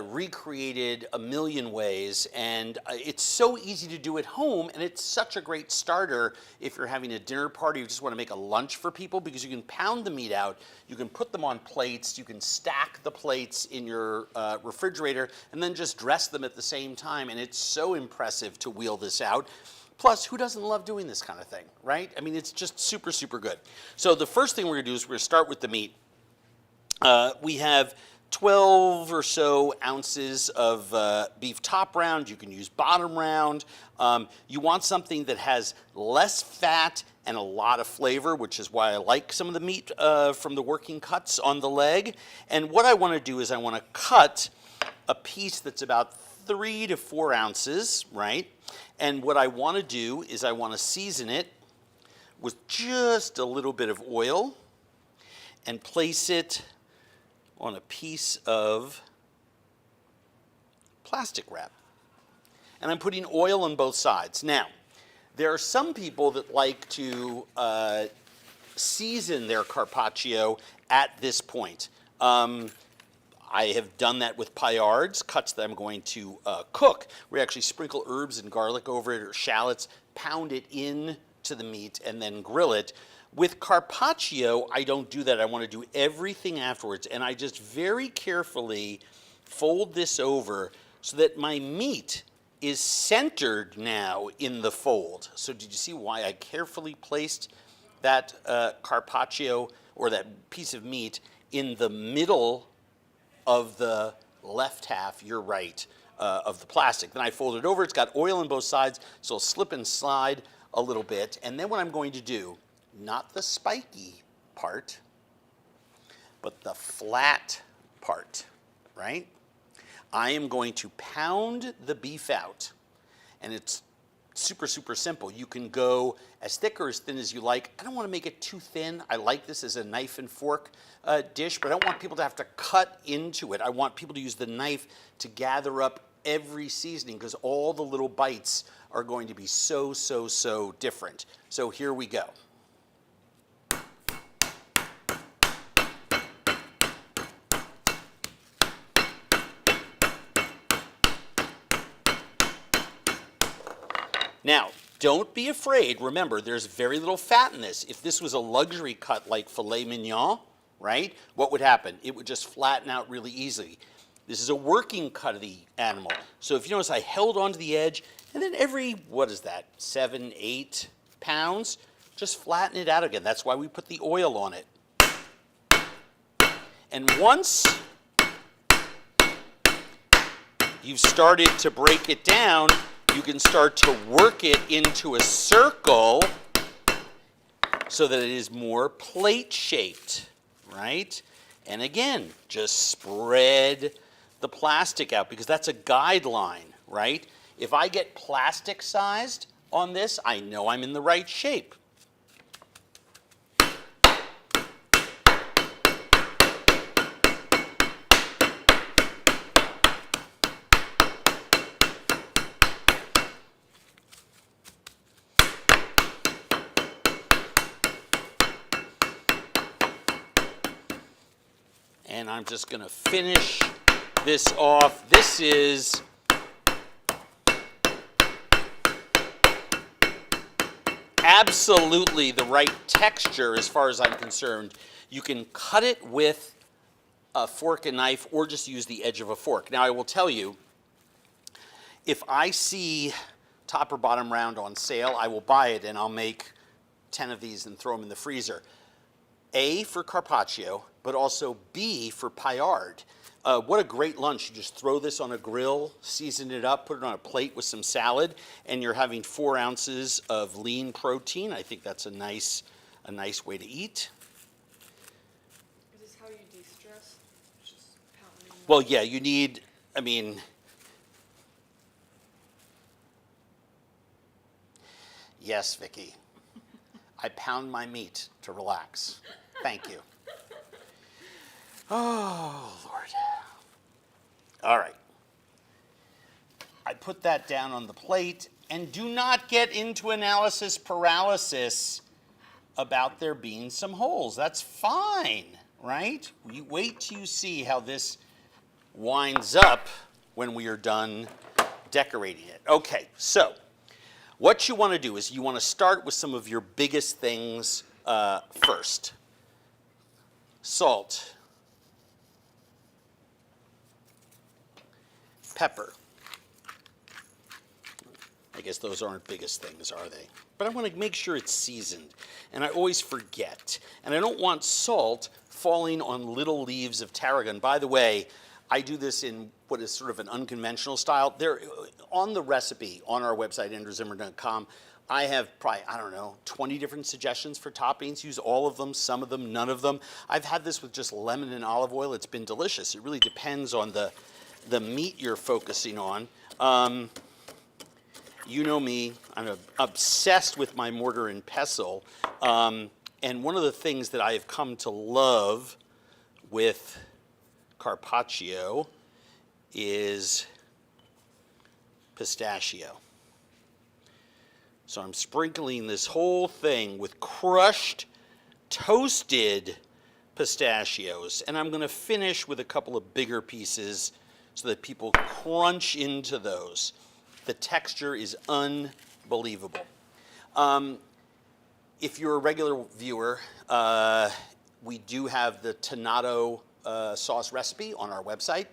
recreated a million ways, and it's so easy to do at home, and it's such a great starter if you're having a dinner party, you just want to make a lunch for people, because you can pound the meat out, you can put them on plates, you can stack the plates in your refrigerator, and then just dress them at the same time, and it's so impressive to wheel this out. Plus, who doesn't love doing this kind of thing, right? I mean, it's just super, super good. So the first thing we're gonna do is we're gonna start with the meat. We have 12 or so ounces of beef top round. You can use bottom round. You want something that has less fat and a lot of flavor, which is why I like some of the meat from the working cuts on the leg. And what I want to do is I want to cut a piece that's about 3 to 4 ounces, right? And what I want to do is I want to season it with just a little bit of oil and place it on a piece of plastic wrap. And I'm putting oil on both sides. Now, there are some people that like to season their carpaccio at this point. I have done that with paillards, cuts that I'm going to cook. We actually sprinkle herbs and garlic over it, or shallots, pound it in to the meat, and then grill it. With carpaccio, I don't do that. I want to do everything afterwards, and I just very carefully fold this over so that my meat is centered now in the fold. So did you see why I carefully placed that carpaccio, or that piece of meat, in the middle of the left half, you're right, of the plastic? Then I fold it over. It's got oil on both sides, so it'll slip and slide a little bit. And then what I'm going to do, not the spiky part, but the flat part, right? I am going to pound the beef out, and it's super, super simple. You can go as thick or as thin as you like. I don't want to make it too thin. I like this as a knife and fork dish, but I don't want people to have to cut into it. I want people to use the knife to gather up every seasoning, because all the little bites are going to be so, so, so different. So here we go. Now, don't be afraid. Remember, there's very little fat in this. If this was a luxury cut like filet mignon, right, what would happen? It would just flatten out really easily. This is a working cut of the animal. So if you notice, I held onto the edge, and then every, what is that, 7, 8 pounds, just flatten it out again. That's why we put the oil on it. And once you've started to break it down, you can start to work it into a circle so that it is more plate shaped, right? And again, just spread the plastic out, because that's a guideline, right? If I get plastic sized on this, I know I'm in the right shape. And I'm just going to finish this off. This is absolutely the right texture as far as I'm concerned. You can cut it with a fork and knife or just use the edge of a fork. Now I will tell you, if I see top or bottom round on sale, I will buy it and I'll make 10 of these and throw them in the freezer. A, for Carpaccio, but also B, for paillard. What a great lunch. You just throw this on a grill, season it up, put it on a plate with some salad, and you're having 4 ounces of lean protein. I think that's a nice way to eat. Is this how you de-stress? Just pounding? Well, yeah, you need, I mean, yes, Vicky. I pound my meat to relax. Thank you. Oh, Lord. All right. I put that down on the plate, and do not get into analysis paralysis about there being some holes. That's fine, right? You wait till you see how this winds up when we are done decorating it. Okay, so what you want to do is you want to start with some of your biggest things first. Salt, pepper. I guess those aren't biggest things, are they? But I want to make sure it's seasoned, and I always forget. And I don't want salt falling on little leaves of tarragon. By the way, I do this in what is sort of an unconventional style. There, on the recipe on our website, UnderServed.com, I have probably, I don't know, 20 different suggestions for toppings. Use all of them, some of them, none of them. I've had this with just lemon and olive oil. It's been delicious. It really depends on the meat you're focusing on. You know me, I'm obsessed with my mortar and pestle. And one of the things that I have come to love with Carpaccio is pistachio. So I'm sprinkling this whole thing with crushed, toasted pistachios. And I'm going to finish with a couple of bigger pieces so that people crunch into those. The texture is unbelievable. If you're a regular viewer, we do have the tonnato sauce recipe on our website.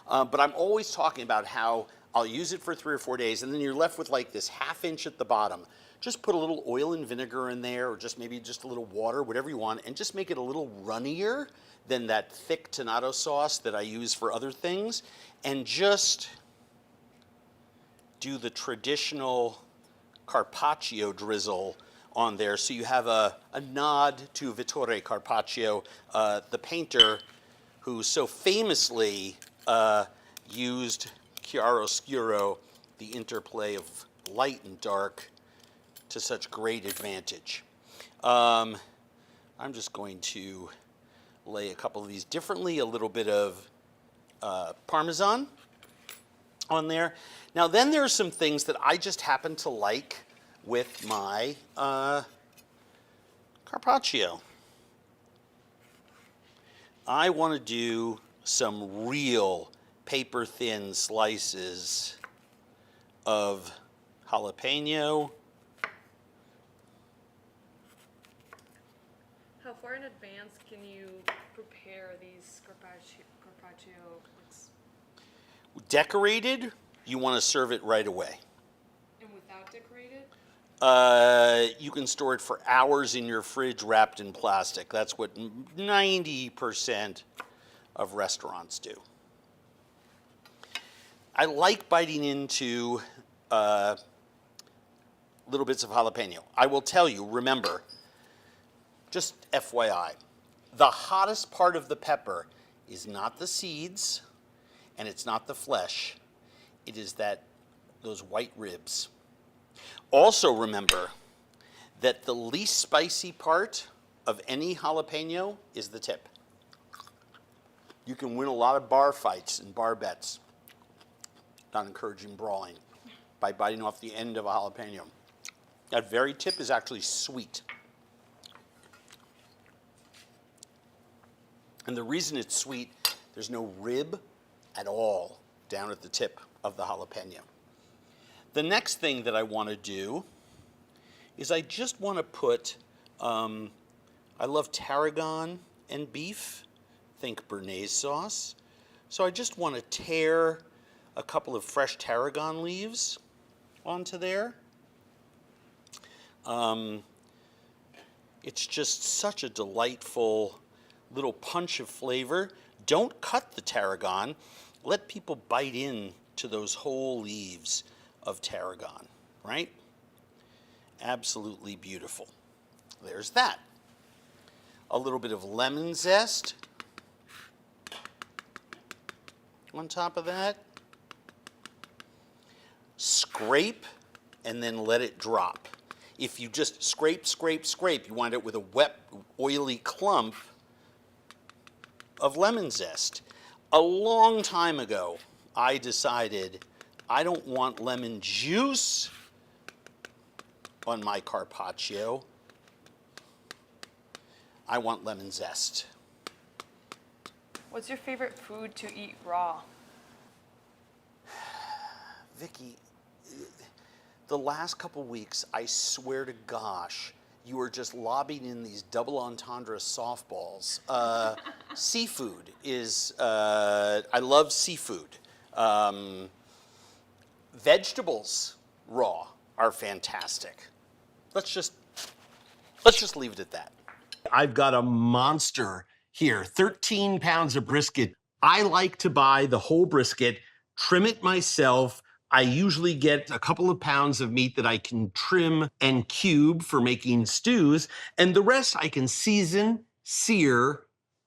But I'm always talking about how I'll use it for 3 or 4 days, and then you're left with like this ½ inch at the bottom. Just put a little oil and vinegar in there, or just maybe just a little water, whatever you want, and just make it a little runnier than that thick tonnato sauce that I use for other things. And just do the traditional Carpaccio drizzle on there, so you have a nod to Vittore Carpaccio, the painter who so famously used chiaroscuro, the interplay of light and dark, to such great advantage. I'm just going to lay a couple of these differently, a little bit of Parmesan on there. Now then there are some things that I just happen to like with my Carpaccio. I want to do some real paper-thin slices of jalapeno. How far in advance can you prepare these Carpaccio? Decorated, you want to serve it right away. And without decorated? You can store it for hours in your fridge wrapped in plastic. That's what 90% of restaurants do. I like biting into little bits of jalapeno. I will tell you, remember, just FYI, the hottest part of the pepper is not the seeds and it's not the flesh. It is those white ribs. Also remember that the least spicy part of any jalapeno is the tip. You can win a lot of bar fights and bar bets, not encouraging brawling, by biting off the end of a jalapeno. That very tip is actually sweet. And the reason it's sweet, there's no rib at all down at the tip of the jalapeno. The next thing that I want to do is I just want to put, I love tarragon and beef, think béarnaise sauce. So I just want to tear a couple of fresh tarragon leaves onto there. It's just such a delightful little punch of flavor. Don't cut the tarragon. Let people bite in to those whole leaves of tarragon, right? Absolutely beautiful. There's that. A little bit of lemon zest on top of that. Scrape and then let it drop. If you just scrape, scrape, scrape, you wind up with a wet, oily clump of lemon zest. A long time ago, I decided I don't want lemon juice on my carpaccio. I want lemon zest. What's your favorite food to eat raw? Vicky, the last couple weeks, I swear to gosh, you are just lobbing in these double entendre softballs. Seafood is, I love seafood. Vegetables, raw, are fantastic. Let's just leave it at that. I've got a monster here, 13 pounds of brisket. I like to buy the whole brisket, trim it myself. I usually get a couple of pounds of meat that I can trim and cube for making stews, and the rest I can season, sear,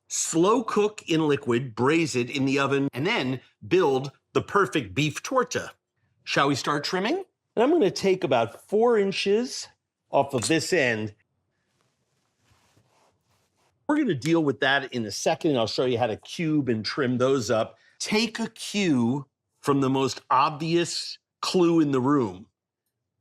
slow cook in liquid, braise it in the oven, and then build the perfect beef torta. Shall we start trimming? And I'm gonna take about 4 inches off of this end. We're gonna deal with that in a second. I'll show you how to cube and trim those up. Take a cue from the most obvious clue in the room,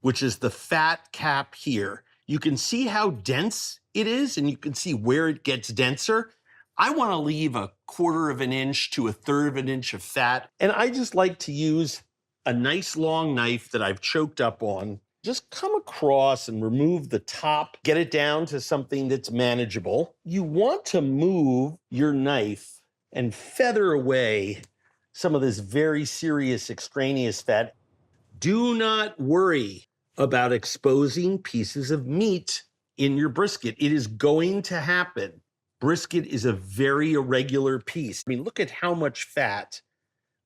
which is the fat cap here. You can see how dense it is, and you can see where it gets denser. I want to leave a 1/4 of an inch to 1/3 of an inch of fat, and I just like to use a nice long knife that I've choked up on. Just come across and remove the top, get it down to something that's manageable. You want to move your knife and feather away some of this very serious extraneous fat. Do not worry about exposing pieces of meat in your brisket. It is going to happen. Brisket is a very irregular piece. I mean, look at how much fat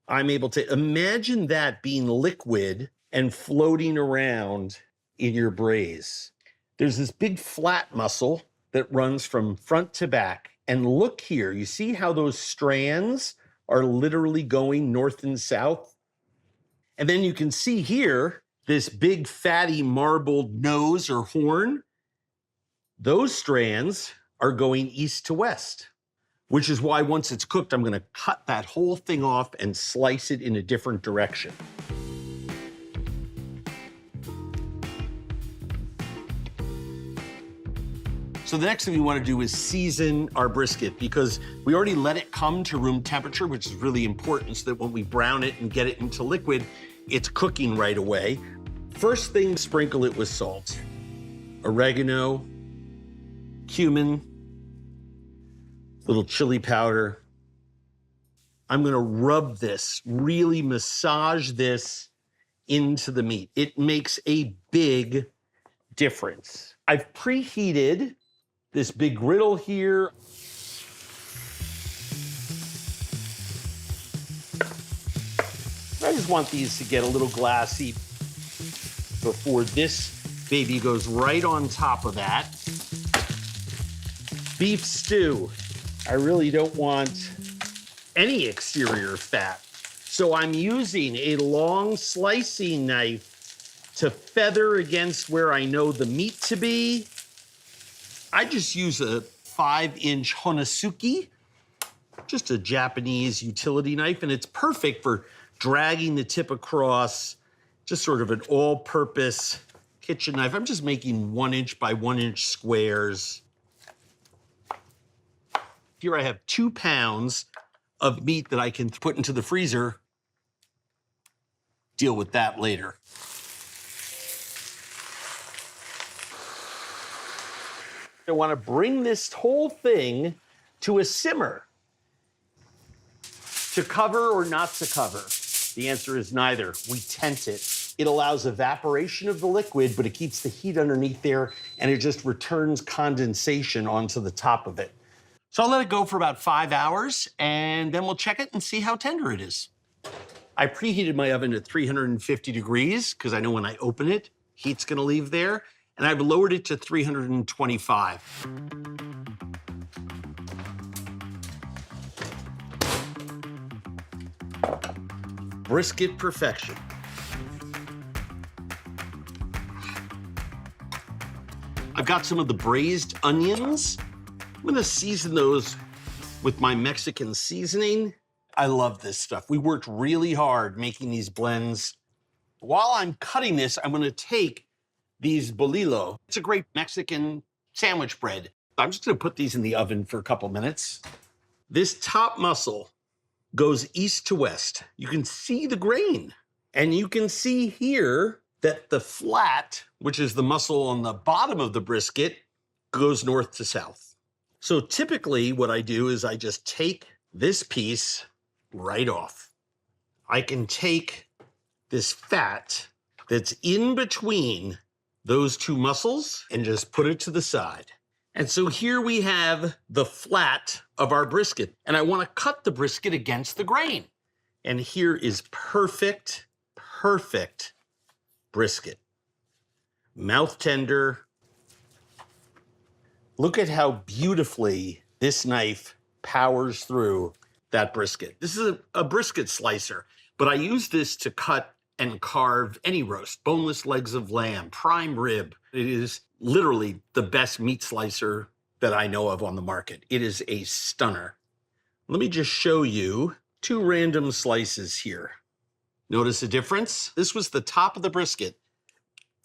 I'm able to. Imagine that being liquid and floating around in your braise. There's this big flat muscle that runs from front to back. And look here, you see how those strands are literally going north and south? And then you can see here, this big fatty marbled nose or horn. Those strands are going east to west, which is why once it's cooked, I'm gonna cut that whole thing off and slice it in a different direction. So the next thing we want to do is season our brisket, because we already let it come to room temperature, which is really important so that when we brown it and get it into liquid, it's cooking right away. First thing, sprinkle it with salt, oregano, cumin, little chili powder. I'm gonna rub this, really massage this into the meat. It makes a big difference. I've preheated this big griddle here. I just want these to get a little glassy before this baby goes right on top of that. Beef stew. I really don't want any exterior fat. So I'm using a long slicing knife to feather against where I know the meat to be. I just use a 5-inch Honosuke, just a Japanese utility knife, and it's perfect for dragging the tip across, just sort of an all-purpose kitchen knife. I'm just making 1-inch by 1-inch squares. Here I have 2 pounds of meat that I can put into the freezer. Deal with that later. I want to bring this whole thing to a simmer. To cover or not to cover? The answer is neither. We tent it. It allows evaporation of the liquid, but it keeps the heat underneath there, and it just returns condensation onto the top of it. So I'll let it go for about 5 hours, and then we'll check it and see how tender it is. I preheated my oven at 350 degrees, because I know when I open it, heat's gonna leave there, and I've lowered it to 325. Brisket perfection. I've got some of the braised onions. I'm gonna season those with my Mexican seasoning. I love this stuff. We worked really hard making these blends. While I'm cutting this, I'm gonna take these bolillo. It's a great Mexican sandwich bread. I'm just gonna put these in the oven for a couple minutes. This top muscle goes east to west. You can see the grain. And you can see here that the flat, which is the muscle on the bottom of the brisket, goes north to south. So typically what I do is I just take this piece right off. I can take this fat that's in between those 2 muscles and just put it to the side. And so here we have the flat of our brisket, and I want to cut the brisket against the grain. And here is perfect, perfect brisket. Mouth tender. Look at how beautifully this knife powers through that brisket. This is a brisket slicer, but I use this to cut and carve any roast, boneless legs of lamb, prime rib. It is literally the best meat slicer that I know of on the market. It is a stunner. Let me just show you 2 random slices here. Notice the difference? This was the top of the brisket.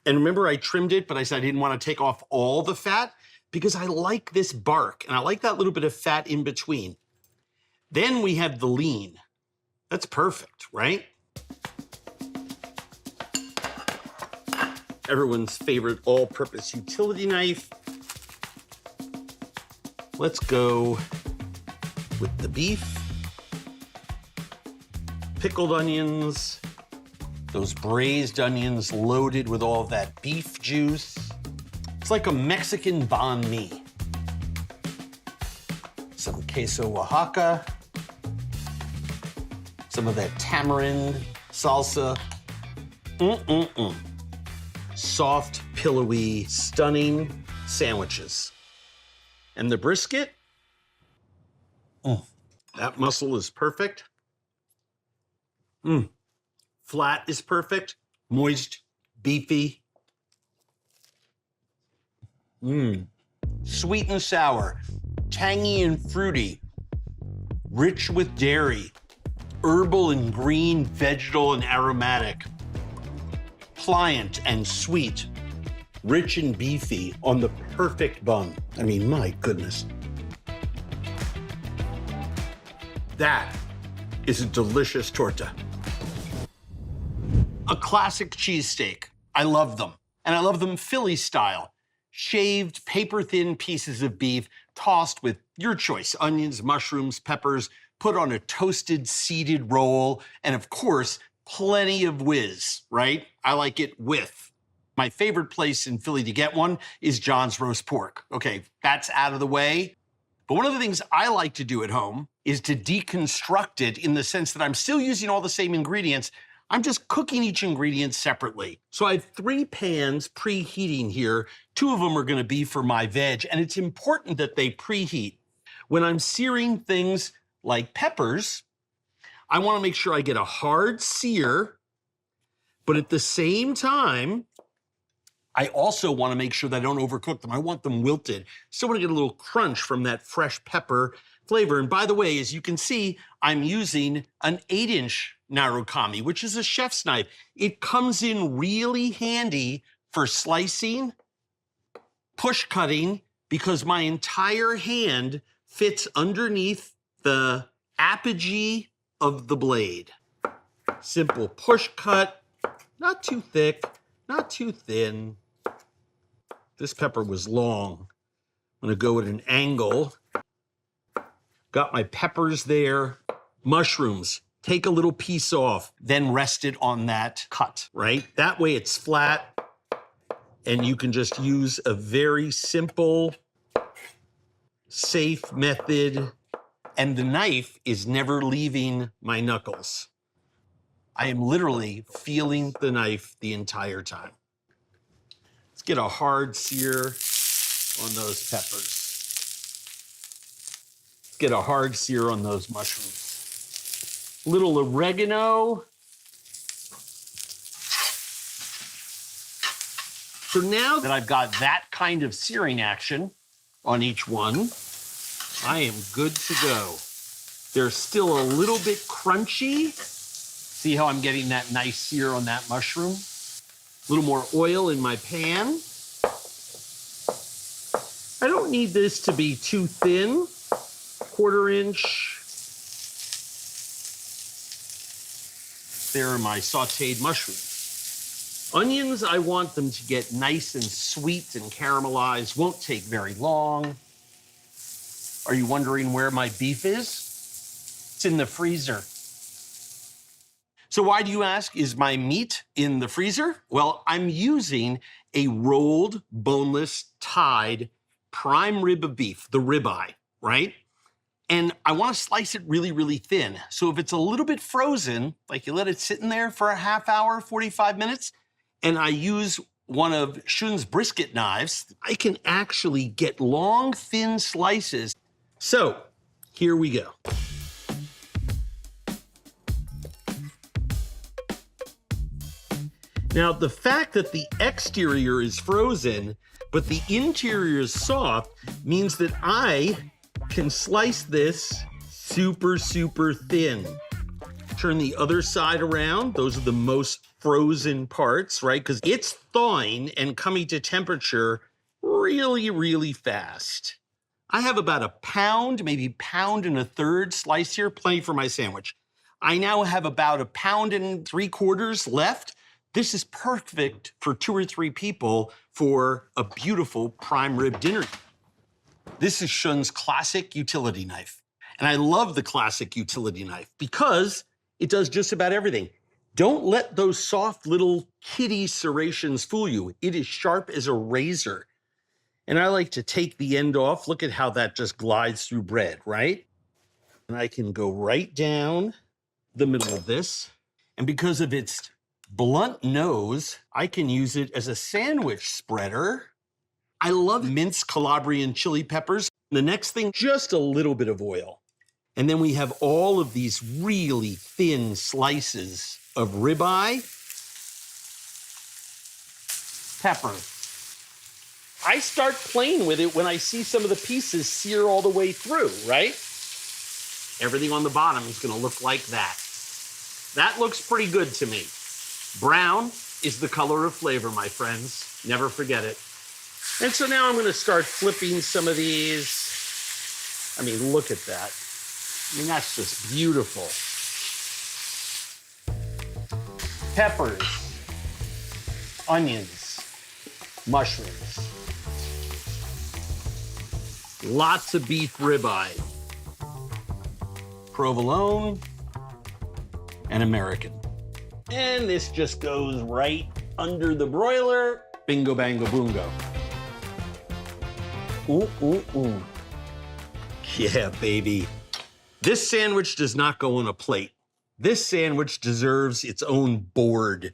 And remember, I trimmed it, but I said I didn't want to take off all the fat because I like this bark and I like that little bit of fat in between. Then we have the lean. That's perfect, right? Everyone's favorite all-purpose utility knife. Let's go with the beef. Pickled onions, those braised onions loaded with all of that beef juice. It's like a Mexican banh mi. Some queso Oaxaca, some of that tamarind salsa. Soft, pillowy, stunning sandwiches. And the brisket, that muscle is perfect. Flat is perfect, moist, beefy. Sweet and sour, tangy and fruity, rich with dairy, herbal and green, vegetal and aromatic, pliant and sweet, rich and beefy on the perfect bun. I mean, my goodness. That is a delicious torta. A classic cheesesteak. I love them. And I love them Philly style. Shaved, paper-thin pieces of beef tossed with your choice, onions, mushrooms, peppers, put on a toasted, seeded roll, and of course, plenty of whiz, right? I like it with. My favorite place in Philly to get one is John's Roast Pork. Okay, that's out of the way. But one of the things I like to do at home is to deconstruct it in the sense that I'm still using all the same ingredients. I'm just cooking each ingredient separately. So I have 3 pans preheating here. 2 of them are gonna be for my veg, and it's important that they preheat. When I'm searing things like peppers, I wanna make sure I get a hard sear, but at the same time, I also wanna make sure that I don't overcook them. I want them wilted. Still wanna get a little crunch from that fresh pepper flavor. And by the way, as you can see, I'm using an 8-inch narukami, which is a chef's knife. It comes in really handy for slicing, push cutting, because my entire hand fits underneath the apogee of the blade. Simple push cut, not too thick, not too thin. This pepper was long. I'm gonna go at an angle. Got my peppers there. Mushrooms, take a little piece off, then rest it on that cut, right? That way it's flat, and you can just use a very simple, safe method, and the knife is never leaving my knuckles. I am literally feeling the knife the entire time. Let's get a hard sear on those peppers. Let's get a hard sear on those mushrooms. Little oregano. So now that I've got that kind of searing action on each one, I am good to go. They're still a little bit crunchy. See how I'm getting that nice sear on that mushroom? A little more oil in my pan. I don't need this to be too thin. 1/4 inch. There are my sauteed mushrooms. Onions, I want them to get nice and sweet and caramelized. Won't take very long. Are you wondering where my beef is? It's in the freezer. So why do you ask, is my meat in the freezer? Well, I'm using a rolled, boneless, tied prime rib of beef, the ribeye, right? And I want to slice it really, really thin. So if it's a little bit frozen, like you let it sit in there for a half hour, 45 minutes, and I use one of Shun's brisket knives, I can actually get long, thin slices. So here we go. Now, the fact that the exterior is frozen, but the interior is soft, means that I can slice this super, super thin. Turn the other side around. Those are the most frozen parts, right? Because it's thawing and coming to temperature really, really fast. I have about a pound, maybe pound and a third slice here, plenty for my sandwich. I now have about 1 3/4 pounds left. This is perfect for 2 or 3 people for a beautiful prime rib dinner. This is Shun's classic utility knife. And I love the classic utility knife because it does just about everything. Don't let those soft little kitty serrations fool you. It is sharp as a razor. And I like to take the end off. Look at how that just glides through bread, right? And I can go right down the middle of this. And because of its blunt nose, I can use it as a sandwich spreader. I love minced Calabrian chili peppers. The next thing, just a little bit of oil. And then we have all of these really thin slices of ribeye. Pepper. I start playing with it when I see some of the pieces sear all the way through, right? Everything on the bottom is gonna look like that. That looks pretty good to me. Brown is the color of flavor, my friends. Never forget it. And so now I'm gonna start flipping some of these. I mean, look at that. I mean, that's just beautiful. Peppers, onions, mushrooms. Lots of beef ribeye. Provolone and American. And this just goes right under the broiler. Bingo, bango, boongo. Ooh, ooh, ooh. Yeah, baby. This sandwich does not go on a plate. This sandwich deserves its own board.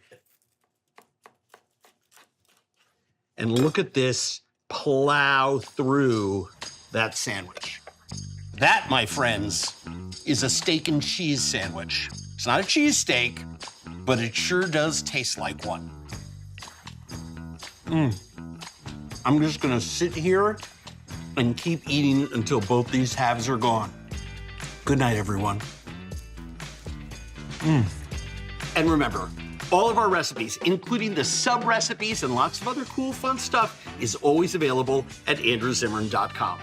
And look at this plow through that sandwich. That, my friends, is a steak and cheese sandwich. It's not a cheesesteak, but it sure does taste like one. I'm just gonna sit here and keep eating until both these halves are gone. Good night, everyone. And remember, all of our recipes, including the sub-recipes and lots of other cool, fun stuff, is always available at andrewzimmern.com.